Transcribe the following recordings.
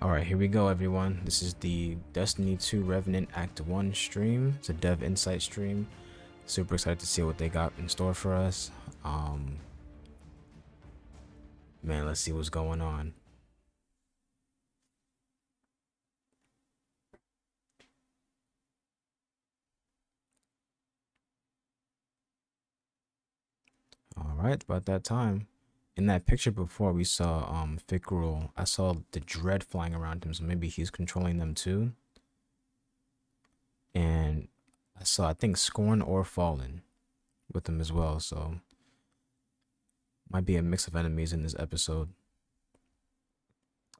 Alright, here we go everyone. This is the Destiny 2 Revenant Act 1 stream. It's a dev insight stream. Super excited to see what they got in store for us. Man, let's see what's going on. Alright, about that time. In that picture before we saw Fickrul, I saw the dread flying around him, so maybe he's controlling them too. And I saw, I think, Scorn or Fallen with him as well, so might be a mix of enemies in this episode.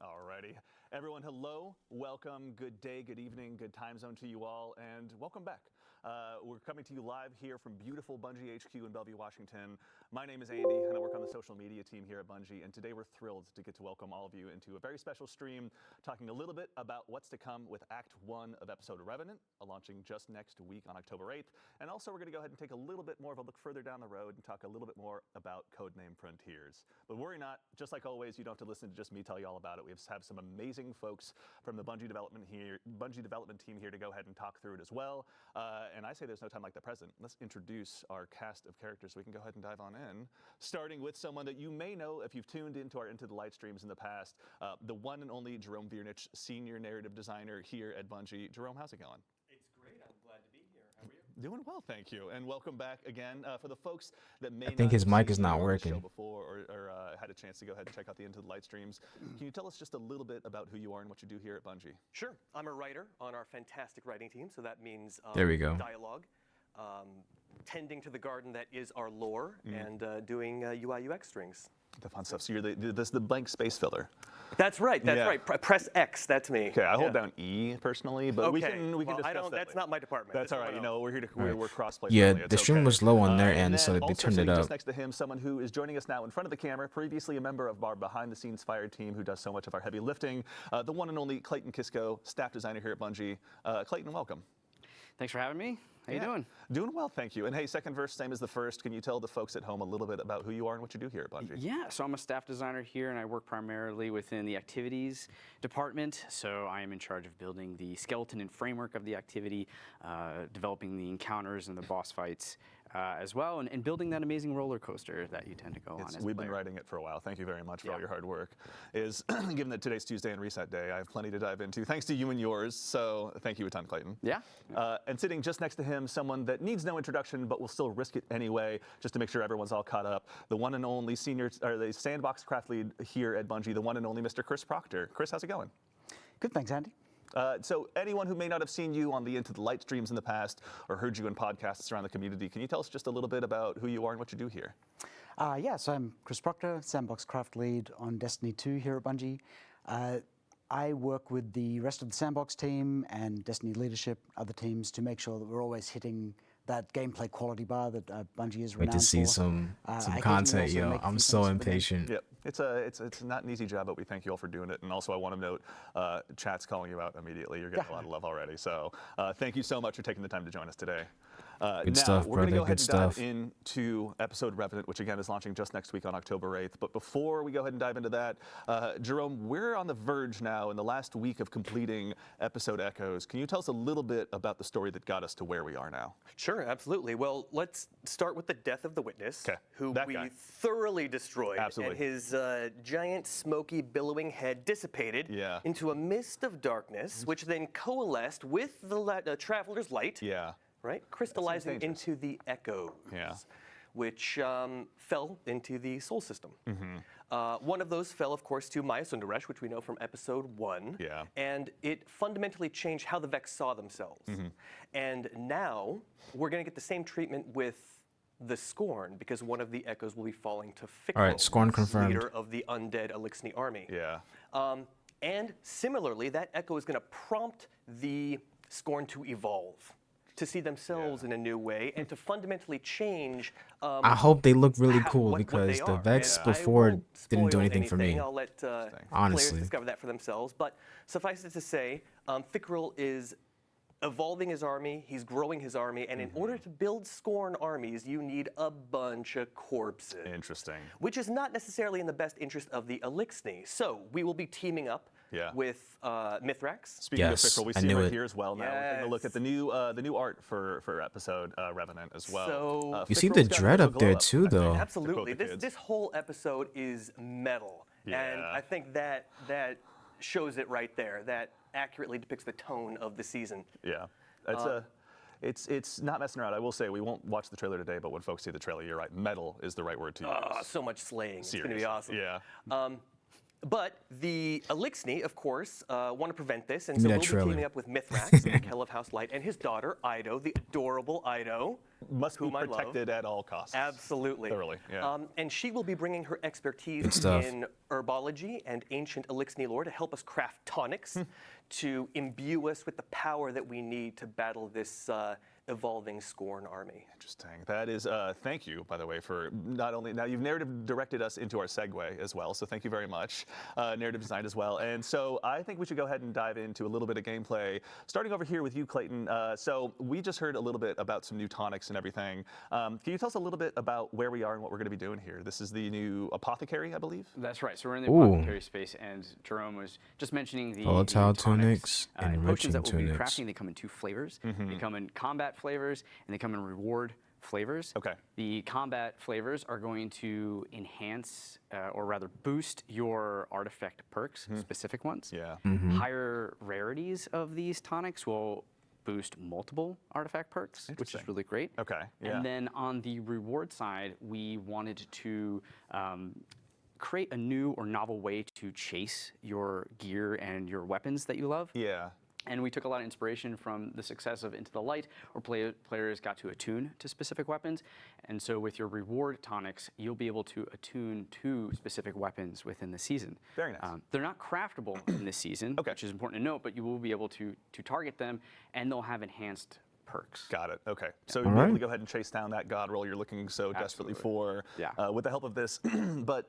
Alrighty. Everyone, hello, welcome, good day, good evening, good time zone to you all, and welcome back. We're coming to you live here from beautiful Bungie HQ in Bellevue, Washington. My name is Andy, and I work on the social media team here at Bungie, and today we're thrilled to get to welcome all of you into a very special stream, talking a little bit about what's to come with Act 1 of episode Revenant, launching just next week on October 8th, and also we're going to go ahead and take a little bit more of a look further down the road and talk a little bit more about Codename Frontiers. But worry not, just like always, you don't have to listen to just me tell you all about it. We have some amazing folks from the Bungie development team here to go ahead and talk through it as well. And I say there's no time like the present. Let's introduce our cast of characters so we can go ahead and dive on in. Starting with someone that you may know if you've tuned into our Into the Light streams in the past, the one and only Jerome Viernich, senior narrative designer here at Bungie. Jerome, how's it going? It's great. I'm glad to be here. How are you? Doing well, thank you. And welcome back again. For the folks that may I think not his have mic seen is not you on the working. show before or had a chance to go ahead and check out the Into the Light streams, can you tell us just a little bit about who you are and what you do here at Bungie? Sure. I'm a writer on our fantastic writing team, so that means There we go. dialogue, tending to the garden that is our lore, and doing UI UX strings. The fun stuff. So you're the blank space filler. That's right. That's Yeah. right. Press X. That's me. Okay, I hold down E personally, but we can well, discuss I don't. that That's later. not my department. That's all That's right. You someone know, we're here to we're cross-play. Yeah, friendly. the It's stream okay. was low on their And end, so then they also turned it sitting up. just next to him, someone who is joining us now in front of the camera, previously a member of our behind-the-scenes fire team, who does so much of our heavy lifting. The one and only Clayton Kisco, staff designer here at Bungie. Clayton, welcome. Thanks for having me. How you doing? Doing well, thank you. And hey, second verse, same as the first. Can you tell the folks at home a little bit about who you are and what you do here at Bungie? Yeah, so I'm a staff designer here, and I work primarily within the activities department. So I am in charge of building the skeleton and framework of the activity, developing the encounters and the boss fights as well, and building that amazing roller coaster that you tend to go on as a We've been player. writing it for a while. Thank you very much for all your hard work. Given that today's Tuesday and reset day, I have plenty to dive into. Thanks to you and yours. So thank you a ton, Clayton. Yeah. And sitting just next to him, someone that needs no introduction, but will still risk it anyway, just to make sure everyone's all caught up. The one and only the sandbox craft lead here at Bungie, the one and only Mr. Chris Proctor. Chris, how's it going? Good, thanks, Andy. So anyone who may not have seen you on the Into the Light streams in the past or heard you in podcasts around the community, can you tell us just a little bit about who you are and what you do here? So I'm Chris Proctor, Sandbox Craft Lead on Destiny 2 here at Bungie. I work with the rest of the Sandbox team and Destiny leadership, other teams, to make sure that we're always hitting that gameplay quality bar that Bungie is renowned Wait to see for. some Occasionally content, also yo. make a I'm few so things for the game. impatient. Yep, it's not an easy job, but we thank you all for doing it. And also, I want to note, chat's calling you out immediately. You're getting a lot of love already. So thank you so much for taking the time to join us today. Good stuff, we're going to brother, go ahead good and dive stuff. into episode Revenant, which again is launching just next week on October 8th. But before we go ahead and dive into that, Jerome, we're on the verge now in the last week of completing episode Echoes. Can you tell us a little bit about the story that got us to where we are now? Sure, absolutely. Well, let's start with the death of the witness, 'Kay, who that we guy. thoroughly destroyed, Absolutely. and his giant, smoky, billowing head dissipated Yeah. into a mist of darkness, which then coalesced with the traveler's light, Yeah. right, crystallizing dangerous. into the echoes, Yeah. which fell into the soul system. Mm-hmm. One of those fell, of course, to Maya Sundaresh, which we know from episode 1. Yeah. And it fundamentally changed how the Vex saw themselves. Mm-hmm. And now we're going to get the same treatment with the Scorn, because one of the echoes will be falling to Fickrul, All right, Scorn confirmed. leader of the undead Elixni army. Yeah. And similarly, that echo is going to prompt the Scorn to evolve, to see themselves in a new way, and to fundamentally change. I hope they look really cool what they because the are. Vex And I before won't didn't do spoil anything for me. I'll let players Honestly. discover that for themselves. But suffice it to say, Fickrul is evolving his army, he's growing his army, and in order to build Scorn armies, you need a bunch of corpses. Interesting. Which is not necessarily in the best interest of the Elixni. So we will be teaming up Yeah. with Mithrax. Speaking Yes, of Fickle, we I see him knew right it. here as well. Now we're taking a look at the new art for episode Revenant as well. So You see Fickrell's the got a dread little up there glow too, I think, though. to Absolutely. quote the This kids. this whole episode is metal, and Yeah. I think that shows it right there. That accurately depicts the tone of the season. Yeah, it's not messing around. I will say we won't watch the trailer today, but when folks see the trailer, you're right. Metal is the right word to use. So much slaying. It's going to be Seriously. awesome. Yeah. But the Elixni, of course, want to prevent this, and Give so me we'll that be trailer. teaming up with Mithrax, Mikkel of House Light, and his daughter, Ido, the adorable Ido. Must be whom I love. protected at all costs. Absolutely. Thoroughly, yeah. And she will be bringing her expertise Good stuff. in herbology and ancient Elixni lore to help us craft tonics to imbue us with the power that we need to battle this evolving Scorn army. Interesting. That is, thank you, by the way, for not only, now you've narrative directed us into our segue as well, so thank you very much. Narrative design as well. And so I think we should go ahead and dive into a little bit of gameplay, starting over here with you, Clayton. So we just heard a little bit about some new tonics and everything. Can you tell us a little bit about where we are and what we're going to be doing here? This is the new apothecary, I believe? That's right. So we're in the Ooh. apothecary space, and Jerome was just mentioning the Volatile new tunics, and potions that we'll enriching be tunics. crafting. They come in two flavors. They come in combat flavors, and they come in reward flavors. Okay. The combat flavors are going to enhance, or rather boost your artifact perks, specific ones. Yeah. Higher rarities of these tonics will boost multiple artifact perks, which is Interesting. really great. Okay, yeah. And then on the reward side, we wanted to create a new or novel way to chase your gear and your weapons that you love. Yeah. And we took a lot of inspiration from the success of Into the Light, where players got to attune to specific weapons. And so with your reward tonics, you'll be able to attune to specific weapons within the season. Very nice. They're not craftable in this season, Okay. which is important to note, but you will be able to target them, and they'll have enhanced perks. Got it. Okay. So you'll be able to go ahead and chase down that god roll you're looking so desperately for Yeah. with the help of this. But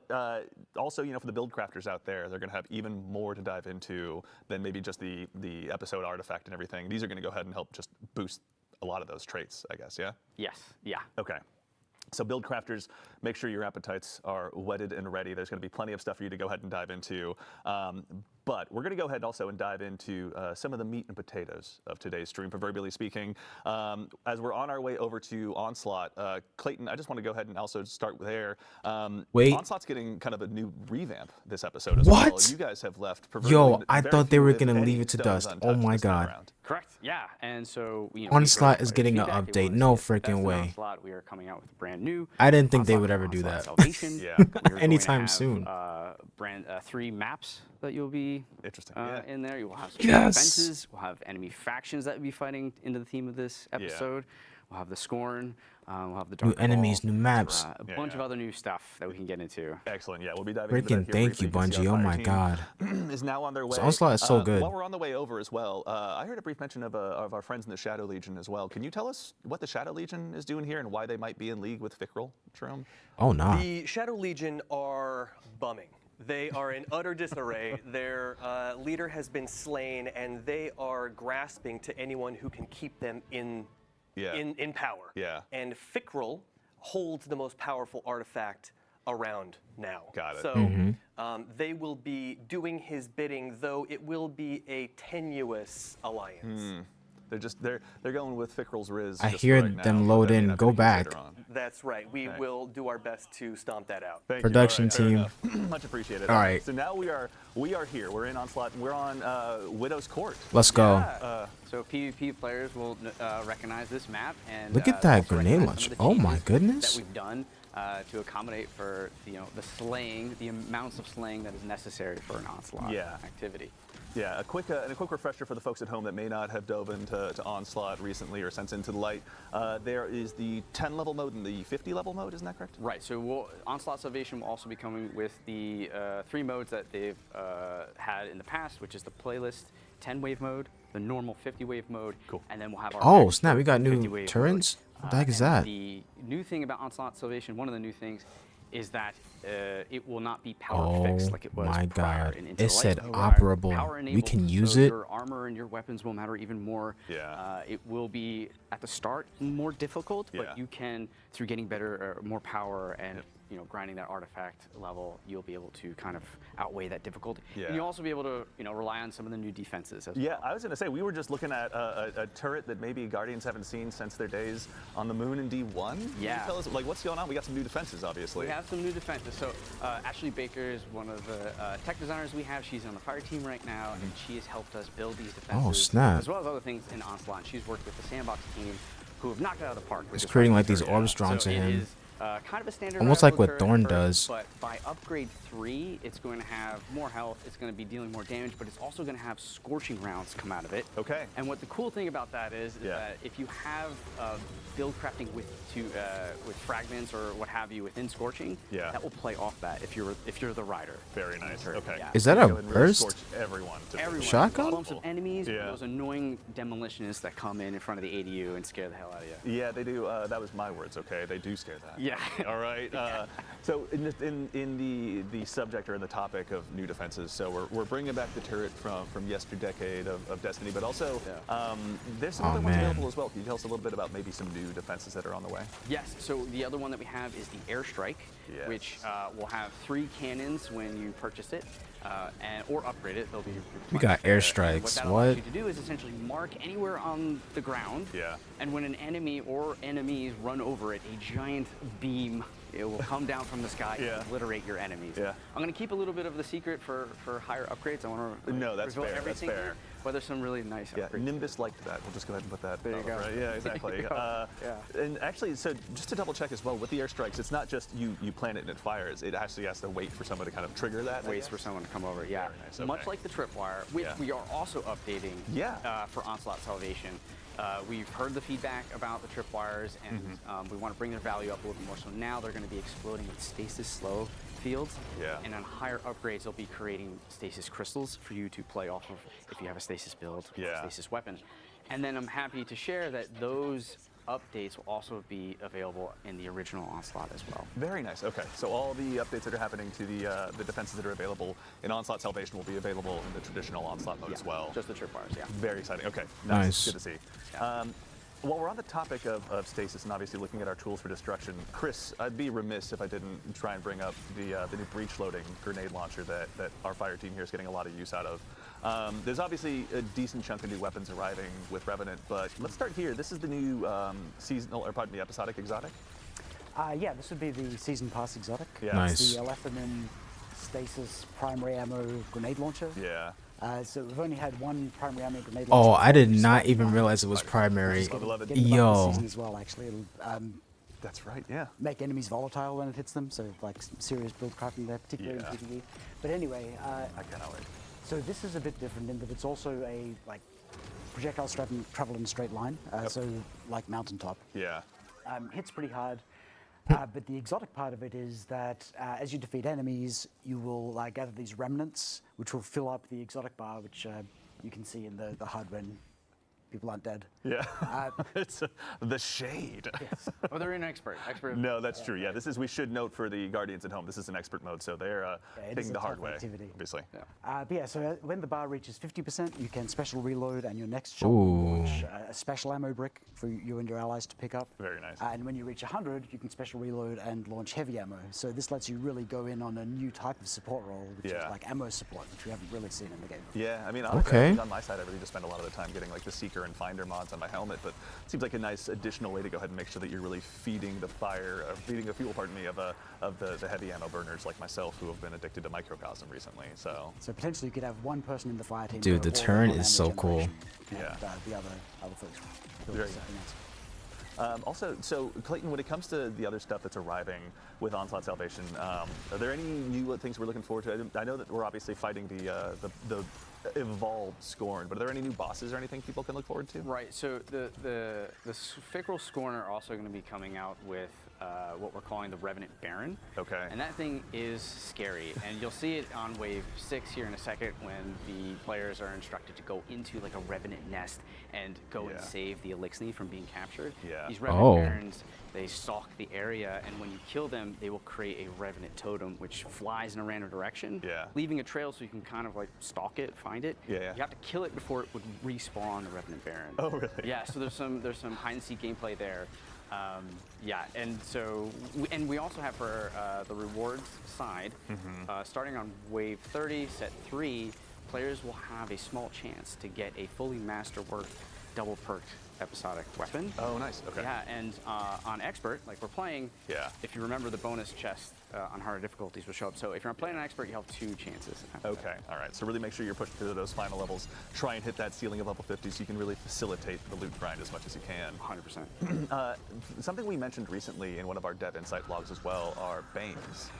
also, for the build crafters out there, they're going to have even more to dive into than maybe just the episode artifact and everything. These are going to go ahead and help just boost a lot of those traits, I guess, yeah? Yes, yeah. Okay. So build crafters, make sure your appetites are whetted and ready. There's going to be plenty of stuff for you to go ahead and dive into. But we're going to go ahead also and dive into some of the meat and potatoes of today's stream, proverbially speaking. As we're on our way over to Onslaught, Clayton, I just want to go ahead and also start there. Wait. Onslaught's getting kind of a new revamp this episode as well. What? You guys have left Yo, I very thought they few, were if gonna any, leave it to stones dust. Oh untouched my this time God. around. Correct. Yeah, and so Onslaught is getting an update. No freaking way. Onslaught, we are coming out with a brand new. I didn't think they Onslaught would ever and do Onslaught that. Salvation. Yeah. We're going to Anytime have, soon. Brand 3 maps that you'll be Interesting, yeah. in there. You will have some Yes. defenses. We'll have enemy factions that will be fighting into the theme of this episode. We'll have the Scorn. We'll have the Dark New enemies, Cabal, new maps. A Yeah, bunch yeah. of other new stuff that we can get into. Excellent. Yeah, we'll be diving into Freaking that here thank you, briefly. can see Bungie. our Oh fire my team God. is now on their way. Onslaught is so good. While we're on the way over as well, I heard a brief mention of our friends in the Shadow Legion as well. Can you tell us what the Shadow Legion is doing here and why they might be in league with Fickrell, Jerome? Oh, nah. The Shadow Legion are bumming. They are in utter disarray. Their leader has been slain, and they are grasping to anyone who can keep them in power. Yeah. And Fickrell holds the most powerful artifact around now. Got it. So they will be doing his bidding, though it will be a tenuous alliance. They're going with Fickrell's Riz. I just hear for right now, them but load that may in. not Go be the case back. later on. That's right. We will do our best to stomp that out. Thank you. Production All right, fair team. enough. Much appreciated. All right. So now we are here. We're in Onslaught, and we're on Widow's Court. Let's go. So PvP players will recognize this map, and Look at that also grenade recognize launch. some of the Oh my changes goodness. That we've done to accommodate for the slaying, the amounts of slaying that is necessary for an onslaught activity. Yeah, a quick refresher for the folks at home that may not have dove into Onslaught recently or since Into the Light. There is the 10 level mode and the 50 level mode, isn't that correct? Right, so Onslaught Salvation will also be coming with the 3 modes that they've had in the past, which is the playlist 10 wave mode, the normal 50 wave mode, and then we'll have our Oh, extra snap. We got 50 new wave turrets? mode. What the heck is And that? The new thing about Onslaught Salvation, one of the new things, is that it will not be power fixed like it was my prior God. in Into It the Light. said Power operable. We enabled, can use so it. Your armor and your weapons will matter even more. Yeah. It will be at the start more difficult, Yeah. but you can, through getting better, more power and grinding that artifact level, you'll be able to kind of outweigh that difficulty. Yeah. And you'll also be able to rely on some of the new defenses as Yeah, I was going to say, we were just looking at a turret that maybe Guardians haven't seen since their days on the moon in D1. Can you Yeah. tell us, like, what's going on? We got some new defenses, obviously. We have some new defenses. So Ashley Baker is one of the tech designers we have. She's on the fire team right now, and she has helped us build these defenses. Oh, snap. As well as other things in Onslaught. And she's worked with the Sandbox team, who have knocked it out of the park. It's creating like these orbs drawn so to it him. is, kind of a standard Almost rifle like what turret Thorn at first, does. But by upgrade 3, it's going to have more health, it's going to be dealing more damage, but it's also going to have scorching rounds come out of it. Okay. And what the cool thing about that is Yeah. that if you have build crafting with fragments or what have you within scorching, Yeah. that will play off that if you're the rider. Very nice. Turret, Okay. yeah. Is that Go a ahead and really burst? scorch everyone. Everyone. Shotgun? Bumps of enemies, Yeah. those annoying demolitionists that come in front of the ADU and scare the hell out of you. Yeah, they do. That was my words, okay? They do scare that. Yeah. All right. So in the subject or in the topic of new defenses, so we're bringing back the turret from yesterdecade of Destiny, but also there's some Oh, other ones man. available as well. Can you tell us a little bit about maybe some new defenses that are on the way? Yes, so the other one that we have is the Airstrike, Yes. which will have 3 cannons when you purchase it, or upgrade it. They'll be We got replenished. And airstrikes, What that what? allows you to do is essentially mark anywhere on the ground, Yeah. and when an enemy or enemies run over it, a giant beam, it will come down from the sky Yeah. and obliterate your enemies. Yeah. I'm going to keep a little bit of the secret for higher upgrades. I want to No, that's reveal fair, that's everything fair. here, but there's some really nice Yeah, upgrades. Nimbus liked that. We'll just go ahead and put that. There you up, go. Right? Yeah, exactly. There you go. Yeah. And actually, so just to double check as well, with the airstrikes, it's not just you plant it and it fires. It actually has to wait for someone to kind of trigger that. I Waits guess? for someone to come over. Yeah, Very nice, much okay. like the tripwire, which Yeah. we are also updating. Yeah. For Onslaught Salvation, we've heard the feedback about the tripwires, and Mm-hmm. we want to bring their value up a little bit more. So now they're going to be exploding with stasis slow fields. Yeah. And on higher upgrades, they'll be creating stasis crystals for you to play off of if you have a stasis build or Yeah. a stasis weapon. And then I'm happy to share that those updates will also be available in the original Onslaught as well. Very nice. Okay, so all the updates that are happening to the defenses that are available in Onslaught Salvation will be available in the traditional Onslaught mode as well. Just the tripwires, yeah. Very exciting. Okay, Nice. Good to see. While we're on the topic of stasis and obviously looking at our tools for destruction, Chris, I'd be remiss if I didn't try and bring up the new breach loading grenade launcher that our fire team here is getting a lot of use out of. There's obviously a decent chunk of new weapons arriving with Revenant, but let's start here. This is the new seasonal, or pardon me, episodic exotic. Yeah, this would be the Season Pass exotic. Yeah. Nice. It's the Alephanin Stasis primary ammo grenade launcher. Yeah. So we've only had one primary ammo grenade Oh, launcher. I did before we not started even now. realize it was primary. It's gonna Beloved. get in the buff this Yo. season as well, actually. It'll That's right, yeah. make enemies volatile when it hits them, so like serious build crafting there, particularly Yeah. in PvE. But anyway, I cannot wait. so this is a bit different in that it's also a like projectiles travel in a straight line, so like mountaintop. Yeah. Hits pretty hard. But the exotic part of it is that as you defeat enemies, you will gather these remnants, which will fill up the exotic bar, which you can see in the HUD when people aren't dead. Yeah. It's the shade. Yes. Oh, they're an expert. No, that's true. Yeah, we should note for the Guardians at home, this is an expert mode, so they're it is taking a the hard tough way, activity. obviously. But yeah, so when the bar reaches 50%, you can special reload, and your next shot Ooh. will launch a special ammo brick for you and your allies to pick up. Very nice. And when you reach 100, you can special reload and launch heavy ammo. So this lets you really go in on a new type of support role, which Yeah. is like ammo support, which we haven't really seen in the game. Yeah, I mean, honestly, Okay. I think on my side, I really just spend a lot of the time getting like the Seeker and Finder mods on my helmet, but it seems like a nice additional way to go ahead and make sure that you're really feeding the fire, feeding the fuel, pardon me, of the heavy ammo burners like myself who have been addicted to microcosm recently. So So potentially you could have one person in the fire team. Dude, go the all turn in on is ammo so cool. generation, and Yeah. the other folks build Very something else. Also, so Clayton, when it comes to the other stuff that's arriving with Onslaught Salvation, are there any new things we're looking forward to? I know that we're obviously fighting the evolved Scorn, but are there any new bosses or anything people can look forward to? Right. So the Fickrel Scorn are also going to be coming out with what we're calling the Revenant Baron. Okay. And that thing is scary. And you'll see it on wave 6 here in a second when the players are instructed to go into like a Revenant nest and go and save the Elixni from being captured. Yeah. These Revenant Barons, they stalk the area, and when you kill them, they will create a Revenant totem which flies in a random direction, leaving a trail so you can kind of like stalk it, find it. You have to kill it before it would respawn the Revenant Baron. Oh, really? Yeah, so there's some hide and seek gameplay there. And so, and we also have for the rewards side, starting on wave 30, set 3, players will have a small chance to get a fully masterwork double perked episodic weapon. Oh, nice. Okay. Yeah, and on expert, like we're playing, if you remember, the bonus chest on harder difficulties will show up. So if you're playing on expert, you have 2 chances. Okay, all right. So really make sure you're pushing through those final levels. Try and hit that ceiling of level 50 so you can really facilitate the loot grind as much as you can. 100%. Something we mentioned recently in one of our Dev Insight vlogs as well are Banes,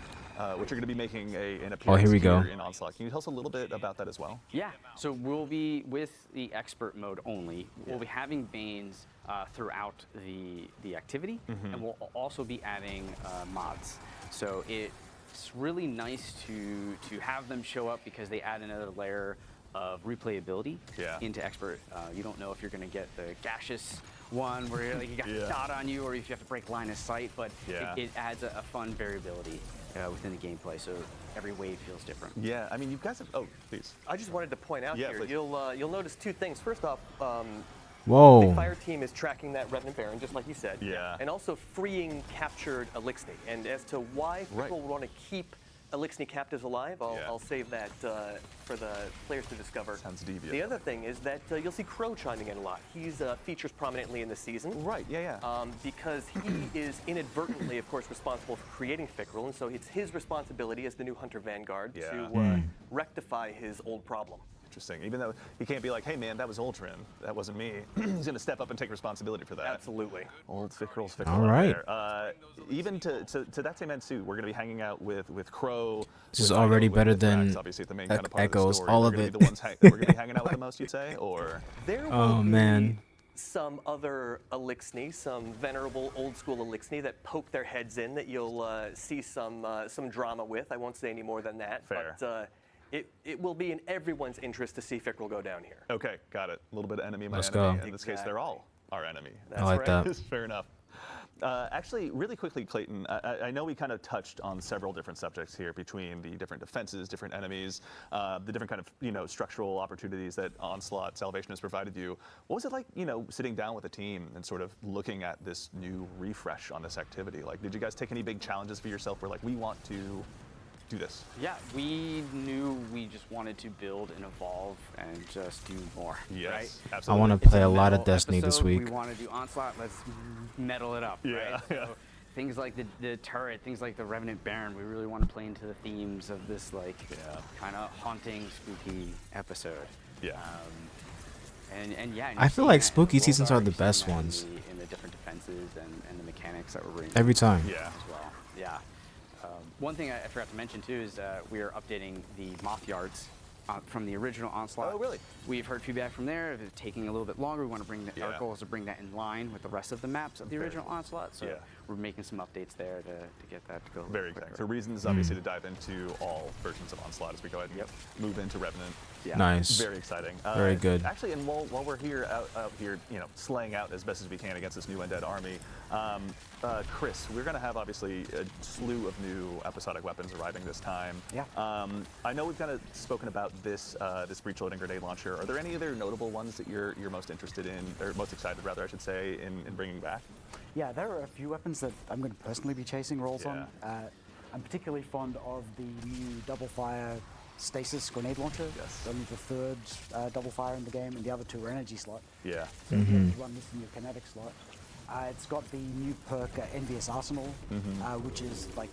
which are going to be making an appearance here in Onslaught. Can you tell us a little bit about that as well? Yeah, so we'll be, with the expert mode only, we'll be having Banes throughout the activity, and we'll also be adding mods. So it's really nice to have them show up because they add another layer of replayability into expert. You don't know if you're going to get the gaseous one where like, you got a dot on you, or if you have to break line of sight, but it adds a fun variability within the gameplay, so every wave feels different. Yeah, I mean, you guys have, oh, please. I just wanted to point out here, please. you'll notice 2 things. First off, Whoa. the fire team is tracking that Revenant Baron, just like you said. Yeah. And also freeing captured Elixni. And as to why people want to keep Elixni captives alive, I'll save that for the players to discover. Sounds deviant. The other thing is that you'll see Crow chiming in a lot. He's features prominently in the season. Right, Because he is inadvertently, of course, responsible for creating Fickrel, and so it's his responsibility as the new Hunter Vanguard to rectify his old problem. Interesting. Even though he can't be like, hey man, that was Ultron, that wasn't me. He's going to step up and take responsibility for that. Absolutely. Old Fickrel's Fickrel. All right. Even to that same end too, we're going to be hanging out with Crow. This is already better than obviously the main kind of part Echoes. of the story. All We're of gonna it. be the ones we're going to be hanging out with the most, you'd say, or? There will be man. some other Elixni, some venerable old school Elixni that poke their heads in that you'll see some drama with. I won't say any more than that. Fair. But it will be in everyone's interest to see Fickrel go down here. Okay, got it. A little bit of enemy, my Let's enemy. go. In this case, they're all our enemy. I like that. Fair enough. Actually, really quickly, Clayton, I know we kind of touched on several different subjects here between the different defenses, different enemies, the different kind of, structural opportunities that Onslaught Salvation has provided you. What was it like, sitting down with a team and sort of looking at this new refresh on this activity? Like, did you guys take any big challenges for yourself where, like, we want to do this? Yeah, we knew we just wanted to build and evolve and just do more. Yes, right? absolutely. I want to It's play a lot of metal Destiny this episode. week. We want to do Onslaught, let's metal it up, right? Yeah. So things like the turret, things like the Revenant Baron, we really want to play into the themes of this like kind of haunting, spooky episode. Yeah. And yeah, I feel like spooky World seasons are Arc, the you've best seen that ones. in the different defenses and the mechanics that we're bringing. Every time. Yeah. As well. Yeah. One thing I forgot to mention too is we are updating the moth yards from the original Onslaught. Oh, really? We've heard feedback from there. It's taking a little bit longer. We want to bring our goal is to bring that in line with the rest of the maps of the original Onslaught. So we're making some updates there to get that to go. Very exciting. So reasons, obviously, to dive into all versions of Onslaught as we go ahead and move into Revenant. Yeah. Nice. Very exciting. Very good. Actually, and while we're here, out here, slaying out as best as we can against this new undead army, Chris, we're going to have obviously a slew of new episodic weapons arriving this time. Yeah. I know we've kind of spoken about this this breach loading grenade launcher. Are there any other notable ones that you're most interested in, or most excited, rather, I should say, in bringing back? Yeah, there are a few weapons that I'm going to personally be chasing rolls on. I'm particularly fond of the new double fire stasis grenade launcher. Yes. Only the third double fire in the game, and the other 2 are energy slot. Yeah. So you have one missing your kinetic slot. It's got the new perk Envious Arsenal, which is like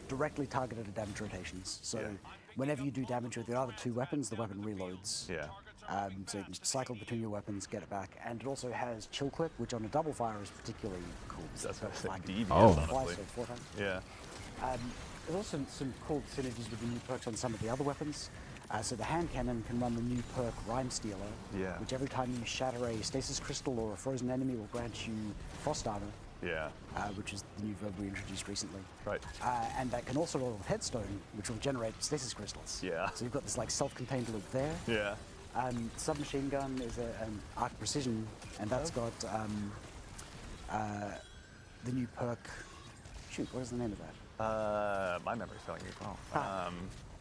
directly targeted at damage rotations. So whenever you do damage with the other 2 weapons, the weapon reloads. Yeah. So you can just cycle between your weapons, get it back. And it also has chill clip, which on a double fire is particularly cool. That's like devious, Oh. honestly. twice or 4 times. Yeah. There's also some cool synergies with the new perks on some of the other weapons. So the hand cannon can run the new perk Rhyme Stealer, which every time you shatter a stasis crystal or a frozen enemy will grant you frost armor. Yeah. which is the new verb we introduced recently. Right. And that can also roll with Headstone, which will generate stasis crystals. Yeah. So you've got this like self-contained loop there. Yeah. Submachine gun is an arc precision, and that's got the new perk. Shoot, what is the name of that? My memory's failing me. Ah.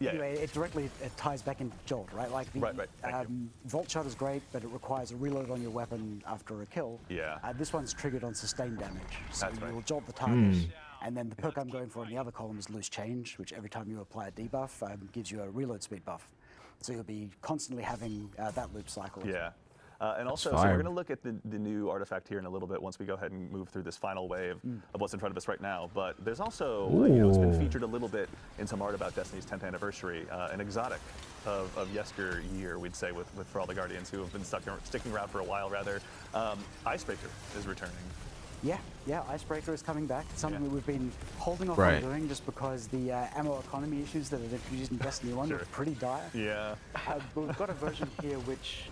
Yeah. Anyway, it ties back into Jolt, right? Like the Right, thank you. Vault Shot is great, but it requires a reload on your weapon after a kill. Yeah. This one's triggered on sustained damage, so That's right. you'll jolt the target, and then the perk I'm going for in the other column is Loose Change, which every time you apply a debuff gives you a reload speed buff. So you'll be constantly having that loop cycle. Yeah. And also, so fire. we're going to look at the new artifact here in a little bit once we go ahead and move through this final wave of what's in front of us right now. But there's also, it's been featured a little bit in some art about Destiny's 10th anniversary, an exotic of yesteryear, we'd say, for all the Guardians who have been sticking around for a while, rather. Icebreaker is returning. Yeah, Icebreaker is coming back. It's something that we've been holding off Right. on doing just because the ammo economy issues that are introduced in Destiny 1 Sure. are pretty dire. Yeah. But we've got a version here which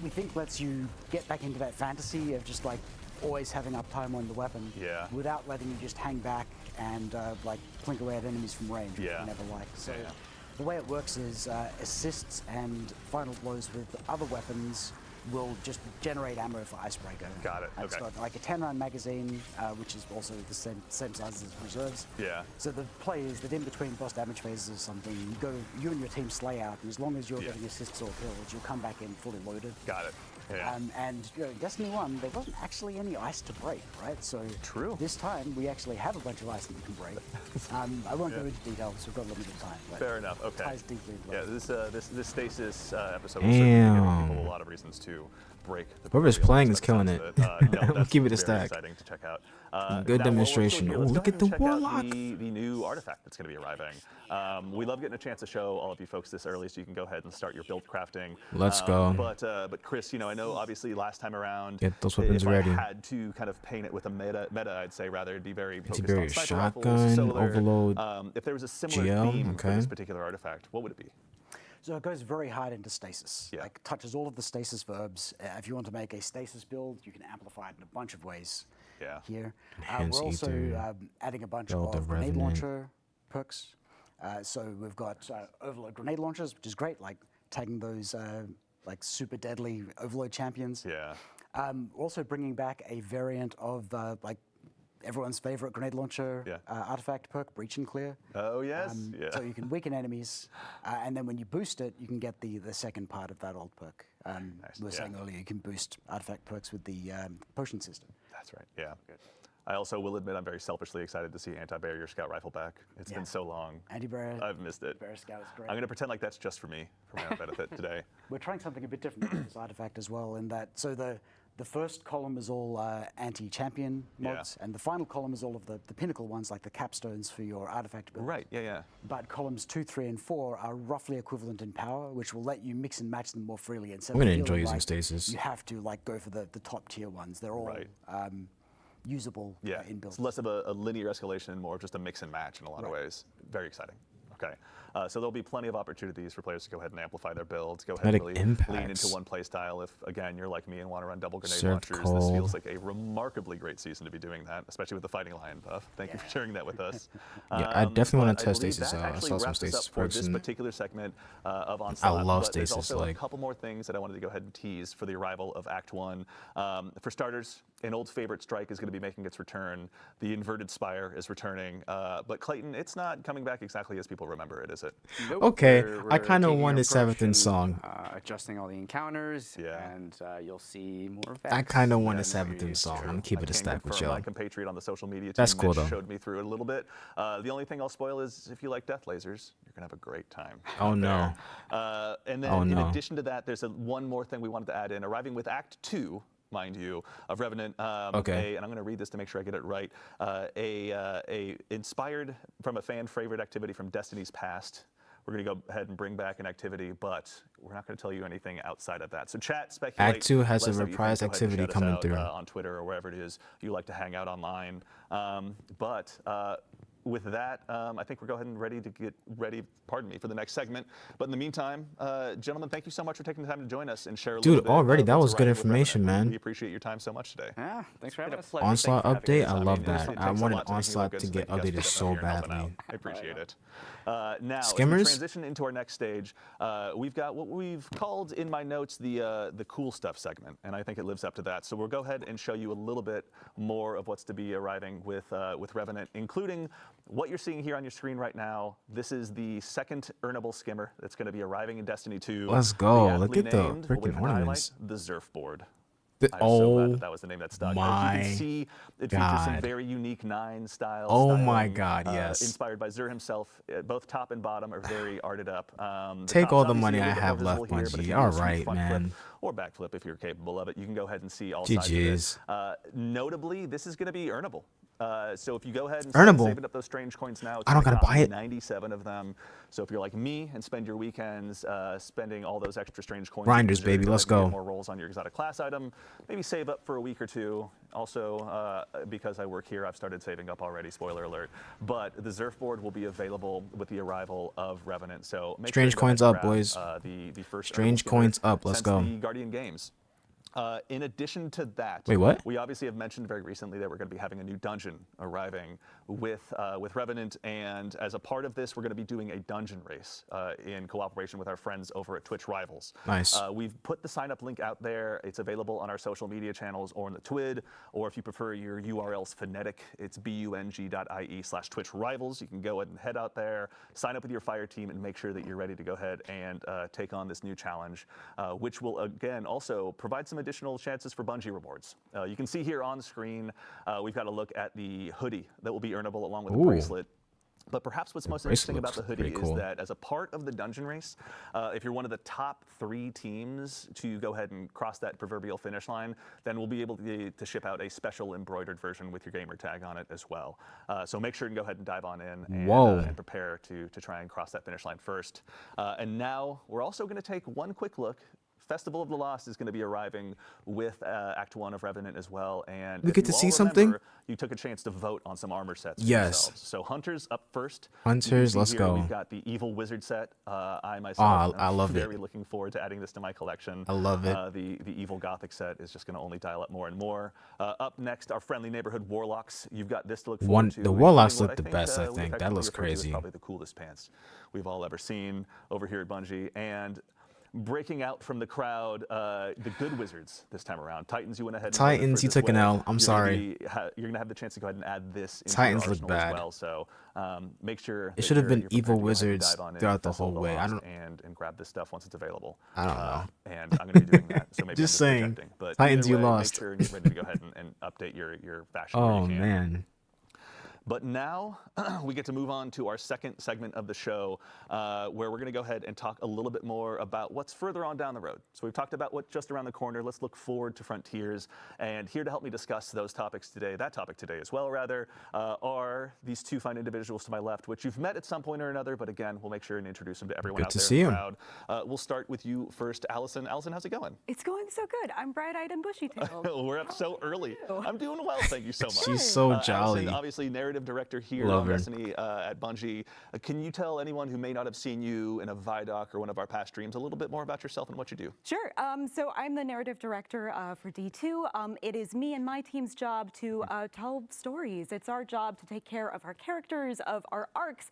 we think lets you get back into that fantasy of just like always having uptime on the weapon Yeah. without letting you just hang back and like plink away at enemies from range, which Yeah. you never like. So Yeah. the way it works is assists and final blows with other weapons will just generate ammo for Icebreaker. Got it, And it's okay. got like a 10-round magazine, which is also the same size as reserves. Yeah. So the play is that in between boss damage phases or something, you and your team slay out, and as long as you're Yeah. getting assists or kills, you'll come back in fully loaded. Got it. Yeah. And in Destiny 1, there wasn't actually any ice to break, right? So True. this time, we actually have a bunch of ice that you can break. I won't go into details, we've got limited time. But Fair enough. Okay. Ties deeply into Yeah, life. this stasis episode was certainly giving Damn. people a lot of reasons to break. The Whoever's proverbial playing ice is by the killing sounds it. of No, We'll that's give it a very stack. exciting to check out. Good now, while we're still demonstration. here, Ooh, let's go look ahead at the and check out warlock. the new artifact that's going to be arriving. We love getting a chance to show all of you folks this early, so you can go ahead and start your build crafting. Let's go. But Chris, I know obviously last time around, Get those weapons if ready. I had to kind of paint it with a meta, I'd say rather it'd be very focused on Anti-barrier sniper rifles, shotgun, solar. overload, If there was a similar GL, theme for okay. this particular artifact, what would it be? So it goes very hard into stasis. Yeah. Like touches all of the stasis verbs. If you want to make a stasis build, you can amplify it in a bunch of ways. Yeah. Here, Enhance we're also ether, adding a bunch build the of grenade Revenant. launcher perks. So we've got overload grenade launchers, which is great, like tagging those like super deadly overload champions. Yeah. We're also bringing back a variant of like everyone's favorite grenade launcher Yeah. artifact perk, Breach and Clear. Oh yes. Yeah. So you can weaken enemies, and then when you boost it, you can get the second part of that old perk. We were yeah. saying earlier, you can boost artifact perks with the potion system. That's right. Yeah. Good. I also will admit I'm very selfishly excited to see anti-barrier scout rifle back. It's Yeah. been so long. Anti-barrier I've missed it. barrier scout is great. I'm going to pretend like that's just for me, for my own benefit today. We're trying something a bit different with this artifact as well, in that so the first column is all anti-champion mods, and the final column is all of the pinnacle ones, like the capstones for your artifact build. Right. Yeah. Yeah. But columns 2, 3, and 4 are roughly equivalent in power, which will let you mix and match them more freely. Instead I'm of gonna enjoy feeling using like stasis. You have to like go for the top tier ones. They're all Right. usable Yeah. in build. It's less of a linear escalation and more of just a mix and match in a lot of Right. ways. Very exciting. Okay. So there'll be plenty of opportunities for players to go ahead and amplify their builds, go ahead and Kinetic really lean impacts. into one play style if, again, you're like me and want to run double grenade Served launchers. cold. This feels like a remarkably great season to be doing that, especially with the Fighting Lion buff. Thank you for sharing that with us. Yeah, I definitely wanna but test believe stasis that out. I actually saw some wraps us stasis up for perks this and particular segment of Onslaught. love but there's stasis, also a like- couple more things that I wanted to go ahead and tease for the arrival of Act 1. For starters, an old favorite strike is going to be making its return. The Inverted Spire is returning. But Clayton, it's not coming back exactly as people remember it, is it? Nope. Okay, I We're kinda taking want our a Seventh approach and and, Song. Adjusting all the encounters, Yeah. and you'll see more of I that. kind of want than a seventh and previous song. I'm year. gonna keep I it a can stack with confirm y'all. my compatriot on the social media team That's cool, Mitch though. showed me through it a little bit. The only thing I'll spoil is if you like death lasers, you're gonna have a great time. Oh, out no. there. And then Oh, in no. addition to that, there's one more thing we wanted to add in, arriving with Act 2. Mind you, of Revenant. Okay. And I'm going to read this to make sure I get it right. A inspired from a fan favorite activity from Destiny's past. We're going to go ahead and bring back an activity, but we're not going to tell you anything outside of that. So chat, speculate. Act 2 has let a us know what you think. reprised Go ahead and activity shout us coming out, through. on Twitter or wherever it is you like to hang out online. But with that, I think we're going ready to get ready, pardon me, for the next segment. But in the meantime, gentlemen, thank you so much for taking the time to join us and share a little bit. Already, that what's was good arriving with information, Revenant. man. We appreciate your time so much today. Yeah, thanks for having us. Pleasure. Onslaught Thank you for update, having I us. love it that. takes I a wanted lot to make me look Onslaught good, to so get thank you guys updated for so stepping up here and helping badly. out. I appreciate it. Now, Skimmers? as we transition into our next stage, we've got what we've called in my notes the cool stuff segment, and I think it lives up to that. So we'll go ahead and show you a little bit more of what's to be arriving with Revenant, including what you're seeing here on your screen right now. This is the second earnable skimmer that's going to be arriving in Destiny 2. Let's go. The Look aptly at the named, we'll wait freaking for the highlight, ornaments. the Surfboard. The- I'm so glad oh that that was the name that stuck. As you my can see, it features some God. very unique 9 style Oh my styling, God, yes. inspired by Zur himself. Both top and bottom are very arted up. Take top's all the obviously money a I little bit have more left, visible here, but if Bungie. you All do a right, front man. flip or backflip if you're capable of it, you can go ahead and see all sides of GG's. it. Notably, this is going to be earnable. So if you go ahead and Earnable? start saving up those strange coins now, it's I don't gonna gotta cost buy it? 97 of them. So if you're like me and spend your weekends spending all those extra strange coins, Grinders, you can baby, let's ahead and go. get more rolls on your exotic class item. Maybe save up for a week or two. Also, because I work here, I've started saving up already. Spoiler alert! But the Surfboard will be available with the arrival of Revenant. So make Strange sure to go ahead coins and up, grab, boys. The first Strange earnable skimmer coins up, let's since go. The Guardian Games. In addition to that, Wait, what? we obviously have mentioned very recently that we're going to be having a new dungeon arriving with Revenant, and as a part of this, we're going to be doing a dungeon race in cooperation with our friends over at Twitch Rivals. Nice. We've put the sign-up link out there. It's available on our social media channels or on the TWID, or if you prefer your URL's phonetic, it's bung.ie/Twitch Rivals. You can go ahead and head out there, sign up with your fire team, and make sure that you're ready to go ahead and take on this new challenge, which will again also provide some additional chances for Bungie rewards. You can see here on screen, we've got a look at the hoodie that will be earnable along with the Ooh. bracelet. But perhaps what's most interesting bracelet about the looks hoodie pretty is cool. that as a part of the dungeon race, if you're one of the top 3 teams to go ahead and cross that proverbial finish line, then we'll be able to ship out a special embroidered version with your gamer tag on it as well. So make sure and go ahead and dive on in and prepare to try and cross that finish line first. And now we're also going to take one quick look. Festival of the Lost is going to be arriving with Act 1 of Revenant as well. And We if get you to all see something? remember, you took a chance to vote on some armor sets for Yes. yourselves. So Hunters up first. Hunters, You can see let's here go. We've got the Evil Wizard set. I myself I am love it. very looking forward to adding this to my collection. I love it. The Evil Gothic set is just going to only dial up more and more. Up next, our friendly neighborhood Warlocks. You've got this to look forward to. The including Warlocks what look the best, I we think. That effectively looks refer to as crazy. Probably the coolest pants we've all ever seen over here at Bungie. And breaking out from the crowd, the good wizards this time around. Titans, you went ahead and voted Titans, for you this took an way. L. I'm You're sorry. You're going to have the chance to go ahead and add this into Titans your look arsenal as bad. well. So make sure It that should have you're been prepared evil to go ahead and wizards dive on in throughout to the whole Festival of way. I Lost don't- and grab this stuff once it's available. I don't know. And I'm going to be doing that. So maybe I'm Just just saying. projecting. But Titans, either you way, lost. Make sure and you're ready to go ahead and update your fashion where Oh, you can. man. But now we get to move on to our second segment of the show, where we're going to go ahead and talk a little bit more about what's further on down the road. So we've talked about what's just around the corner. Let's look forward to frontiers. And here to help me discuss those topics today, that topic today as well, rather, are these two fine individuals to my left, which you've met at some point or another. But again, we'll make sure and introduce them to everyone Good out to there see in the 'em. crowd. We'll start with you first, Allison. Allison, how's it going? It's going so good. I'm bright-eyed and bushy-tailed. We're up so early. I'm doing well, thank you so much. She's so Allison, jolly. obviously narrative director here Love on her. Destiny at Bungie. Can you tell anyone who may not have seen you in a Vidoc or one of our past streams a little bit more about yourself and what you do? Sure. So I'm the narrative director for D2. It is me and my team's job to tell stories. It's our job to take care of our characters, of our arcs.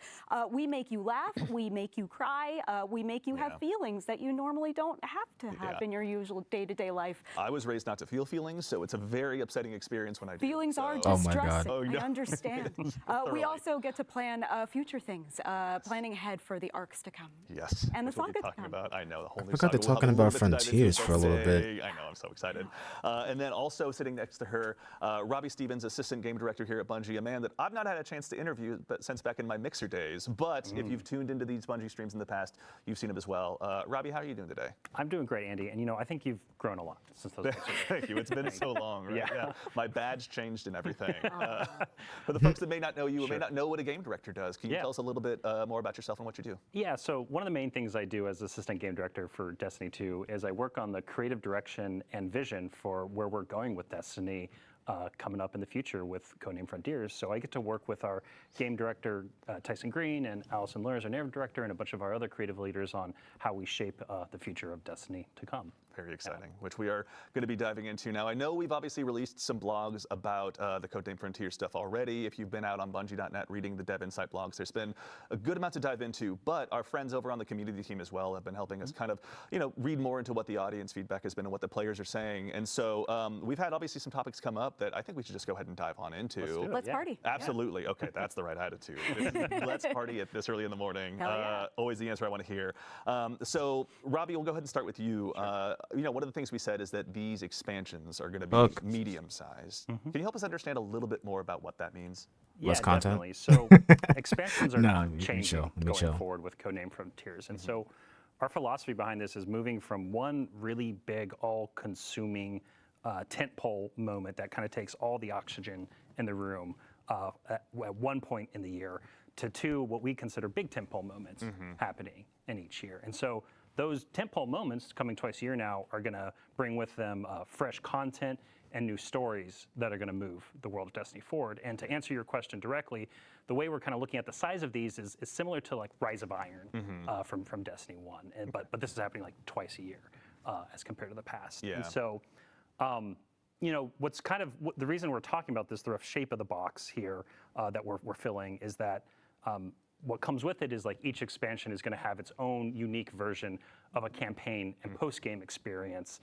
We make you laugh. We make you cry. We make you have feelings that you normally don't have to have in your usual day-to-day life. I was raised not to feel feelings, so it's a very upsetting experience when I do. Feelings are Oh my God. distressing. Oh, no. I understand. We Thoroughly. also get to plan future things, planning ahead for the arcs to come. Yes. And the that's what we're saga to talking come. about. I know the whole new forgot saga. they're We'll have talking a little about bit to dive into Frontiers for a little bit. today. I know, I'm so excited. And then also sitting next to her, Robbie Stevens, assistant game director here at Bungie, a man that I've not had a chance to interview but since back in my Mixer days. But if you've tuned into these Bungie streams in the past, you've seen him as well. Robbie, how are you doing today? I'm doing great, Andy. And I think you've grown a lot since those days. Thank you. It's been so long, right? Yeah. My badge changed and everything. For the folks that may not know you, or may not know what a game director does, can you tell us a little bit more about yourself and what you do? Yeah, so one of the main things I do as assistant game director for Destiny 2 is I work on the creative direction and vision for where we're going with Destiny coming up in the future with Codename Frontiers. So I get to work with our game director, Tyson Green, and Allison Lurs, our narrative director, and a bunch of our other creative leaders on how we shape the future of Destiny to come. Very exciting, which we are going to be diving into now. I know we've obviously released some blogs about the Codename Frontier stuff already. If you've been out on Bungie.net reading the Dev Insight blogs, there's been a good amount to dive into. But our friends over on the community team as well have been helping us kind of, read more into what the audience feedback has been and what the players are saying. And so we've had obviously some topics come up that I think we should just go ahead and dive on into. Let's party. Absolutely. Okay, that's the right attitude. Let's party at this early in the morning. Always the answer I want to hear. So Robbie, we'll go ahead and start with you. One of the things we said is that these expansions are going to be medium-sized. Can you help us understand a little bit more about what that means? Yeah, Less content? definitely. So expansions are changing going forward with Codename Frontiers. And so our philosophy behind this is moving from one really big, all-consuming tentpole moment that kind of takes all the oxygen in the room at one point in the year to two what we consider big tentpole moments happening in each year. And so those tentpole moments coming twice a year now are going to bring with them fresh content and new stories that are going to move the world of Destiny forward. And to answer your question directly, the way we're kind of looking at the size of these is similar to like Rise of Iron from Destiny 1. But this is happening like twice a year as compared to the past. Yeah. And so, what's kind of the reason we're talking about this, the rough shape of the box here that we're filling is that what comes with it is like each expansion is going to have its own unique version of a campaign and post-game experience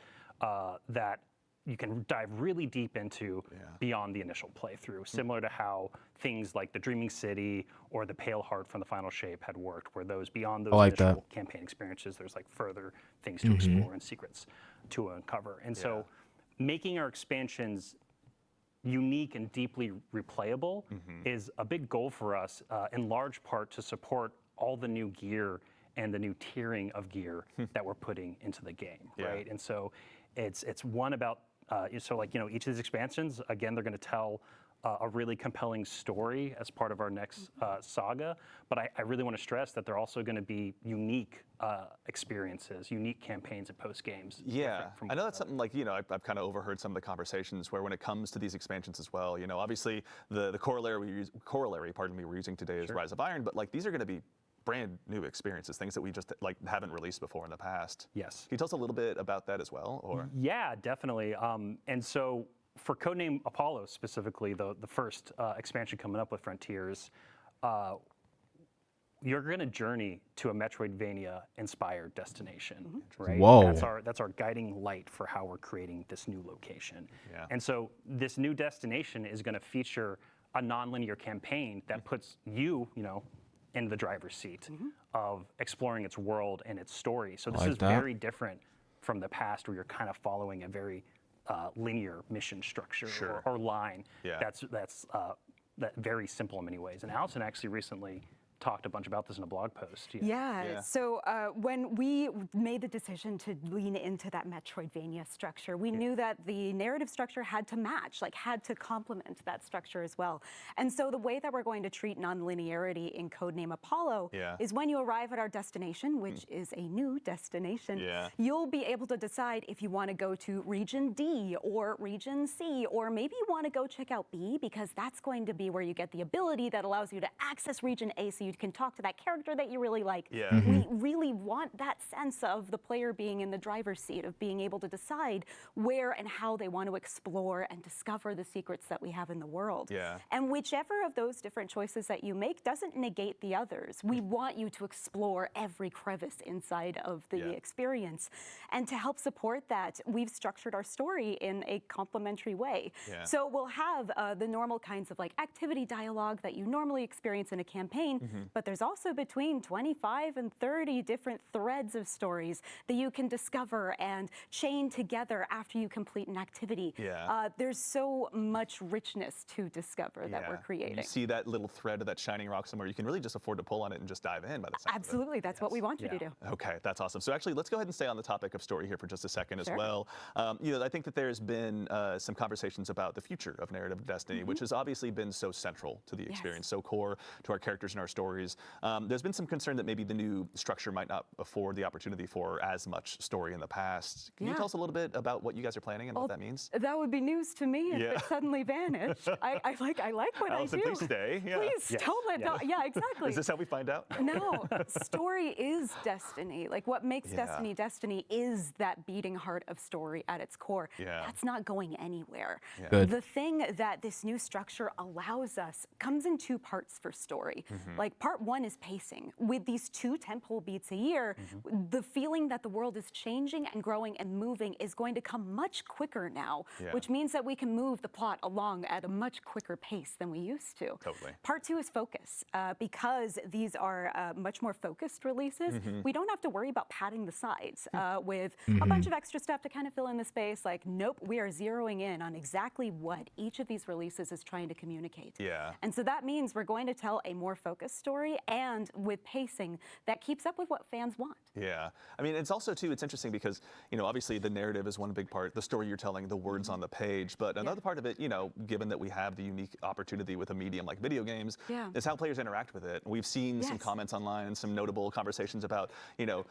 that you can dive really deep into beyond the initial playthrough, similar to how things like the Dreaming City or the Pale Heart from the Final Shape had worked, where those beyond those initial campaign experiences, there's like further things to explore and secrets to uncover. And so making our expansions unique and deeply replayable is a big goal for us, in large part to support all the new gear and the new tiering of gear that we're putting into the game, right? And so it's one about, each of these expansions, again, they're going to tell a really compelling story as part of our next saga, but I really want to stress that they're also going to be unique experiences, unique campaigns and post games. Yeah, I know that's something like, I've kind of overheard some of the conversations where when it comes to these expansions as well, obviously the corollary we're using today is Rise of Iron, but like these are going to be brand new experiences, things that we just like haven't released before in the past. Yes. Can you tell us a little bit about that as well? Or yeah, definitely. And so for Codename Apollo specifically, the first expansion coming up with Frontiers, you're going to journey to a Metroidvania-inspired destination, right? Whoa. That's our guiding light for how we're creating this new location. Yeah. And so this new destination is going to feature a non-linear campaign that puts you, in the driver's seat of exploring its world and its story. So this is very different from the past, where you're kind of following a very linear mission structure or line. That's very simple in many ways. And Allison actually recently talked a bunch about this in a blog post. So when we made the decision to lean into that Metroidvania structure, we knew that the narrative structure had to match, had to complement that structure as well. And so the way that we're going to treat nonlinearity in Codename Apollo is when you arrive at our destination, which is a new destination, you'll be able to decide if you want to go to Region D or Region C, or maybe you want to go check out B, because that's going to be where you get the ability that allows you to access Region A, so you can talk to that character that you really like. We really want that sense of the player being in the driver's seat, of being able to decide where and how they want to explore and discover the secrets that we have in the world. And whichever of those different choices that you make doesn't negate the others. We want you to explore every crevice inside of the experience. And to help support that, we've structured our story in a complementary way. So we'll have the normal kinds of activity dialogue that you normally experience in a campaign, but there's also between 25 and 30 different threads of stories that you can discover and chain together after you complete an activity. There's so much richness to discover that we're creating. You see that little thread of that shining rock somewhere, you can really just afford to pull on it and just dive in by the sound Absolutely, of it. that's what we want you to do. Okay, that's awesome. So actually, let's go ahead and stay on the topic of story here for just a second as well. I think that there's been some conversations about the future of narrative Destiny, which has obviously been so central to the experience, so core to our characters and our stories. stories. There's been some concern that maybe the new structure might not afford the opportunity for as much story in the past. Can you tell us a little bit about what you guys are planning and what that means? That would be news to me if it suddenly vanished. I like what Allison, I do. please stay. Yeah. Please don't let go. Yeah, exactly. Is this how we find out? No, story is destiny. Like what makes Destiny Destiny is that beating heart of story at its core. Yeah. That's not going anywhere. Good. The thing that this new structure allows us comes in two parts for story. Like part one is pacing. With these 2 tentpole beats a year, the feeling that the world is changing and growing and moving is going to come much quicker now, which means that we can move the plot along at a much quicker pace than we used to. Totally. Part 2 is focus. Because these are much more focused releases, we don't have to worry about padding the sides with a bunch of extra stuff to kind of fill in the space. Like, nope, we are zeroing in on exactly what each of these releases is trying to communicate. Yeah. And so that means we're going to tell a more focused story and with pacing that keeps up with what fans want. Yeah. I mean, it's also, too, it's interesting because, you know, obviously the narrative is one big part, the story you're telling, the words on the page. But another part of it, you know, given that we have the unique opportunity with a medium like video games, is how players interact with it. We've seen some comments online and some notable conversations about, you know,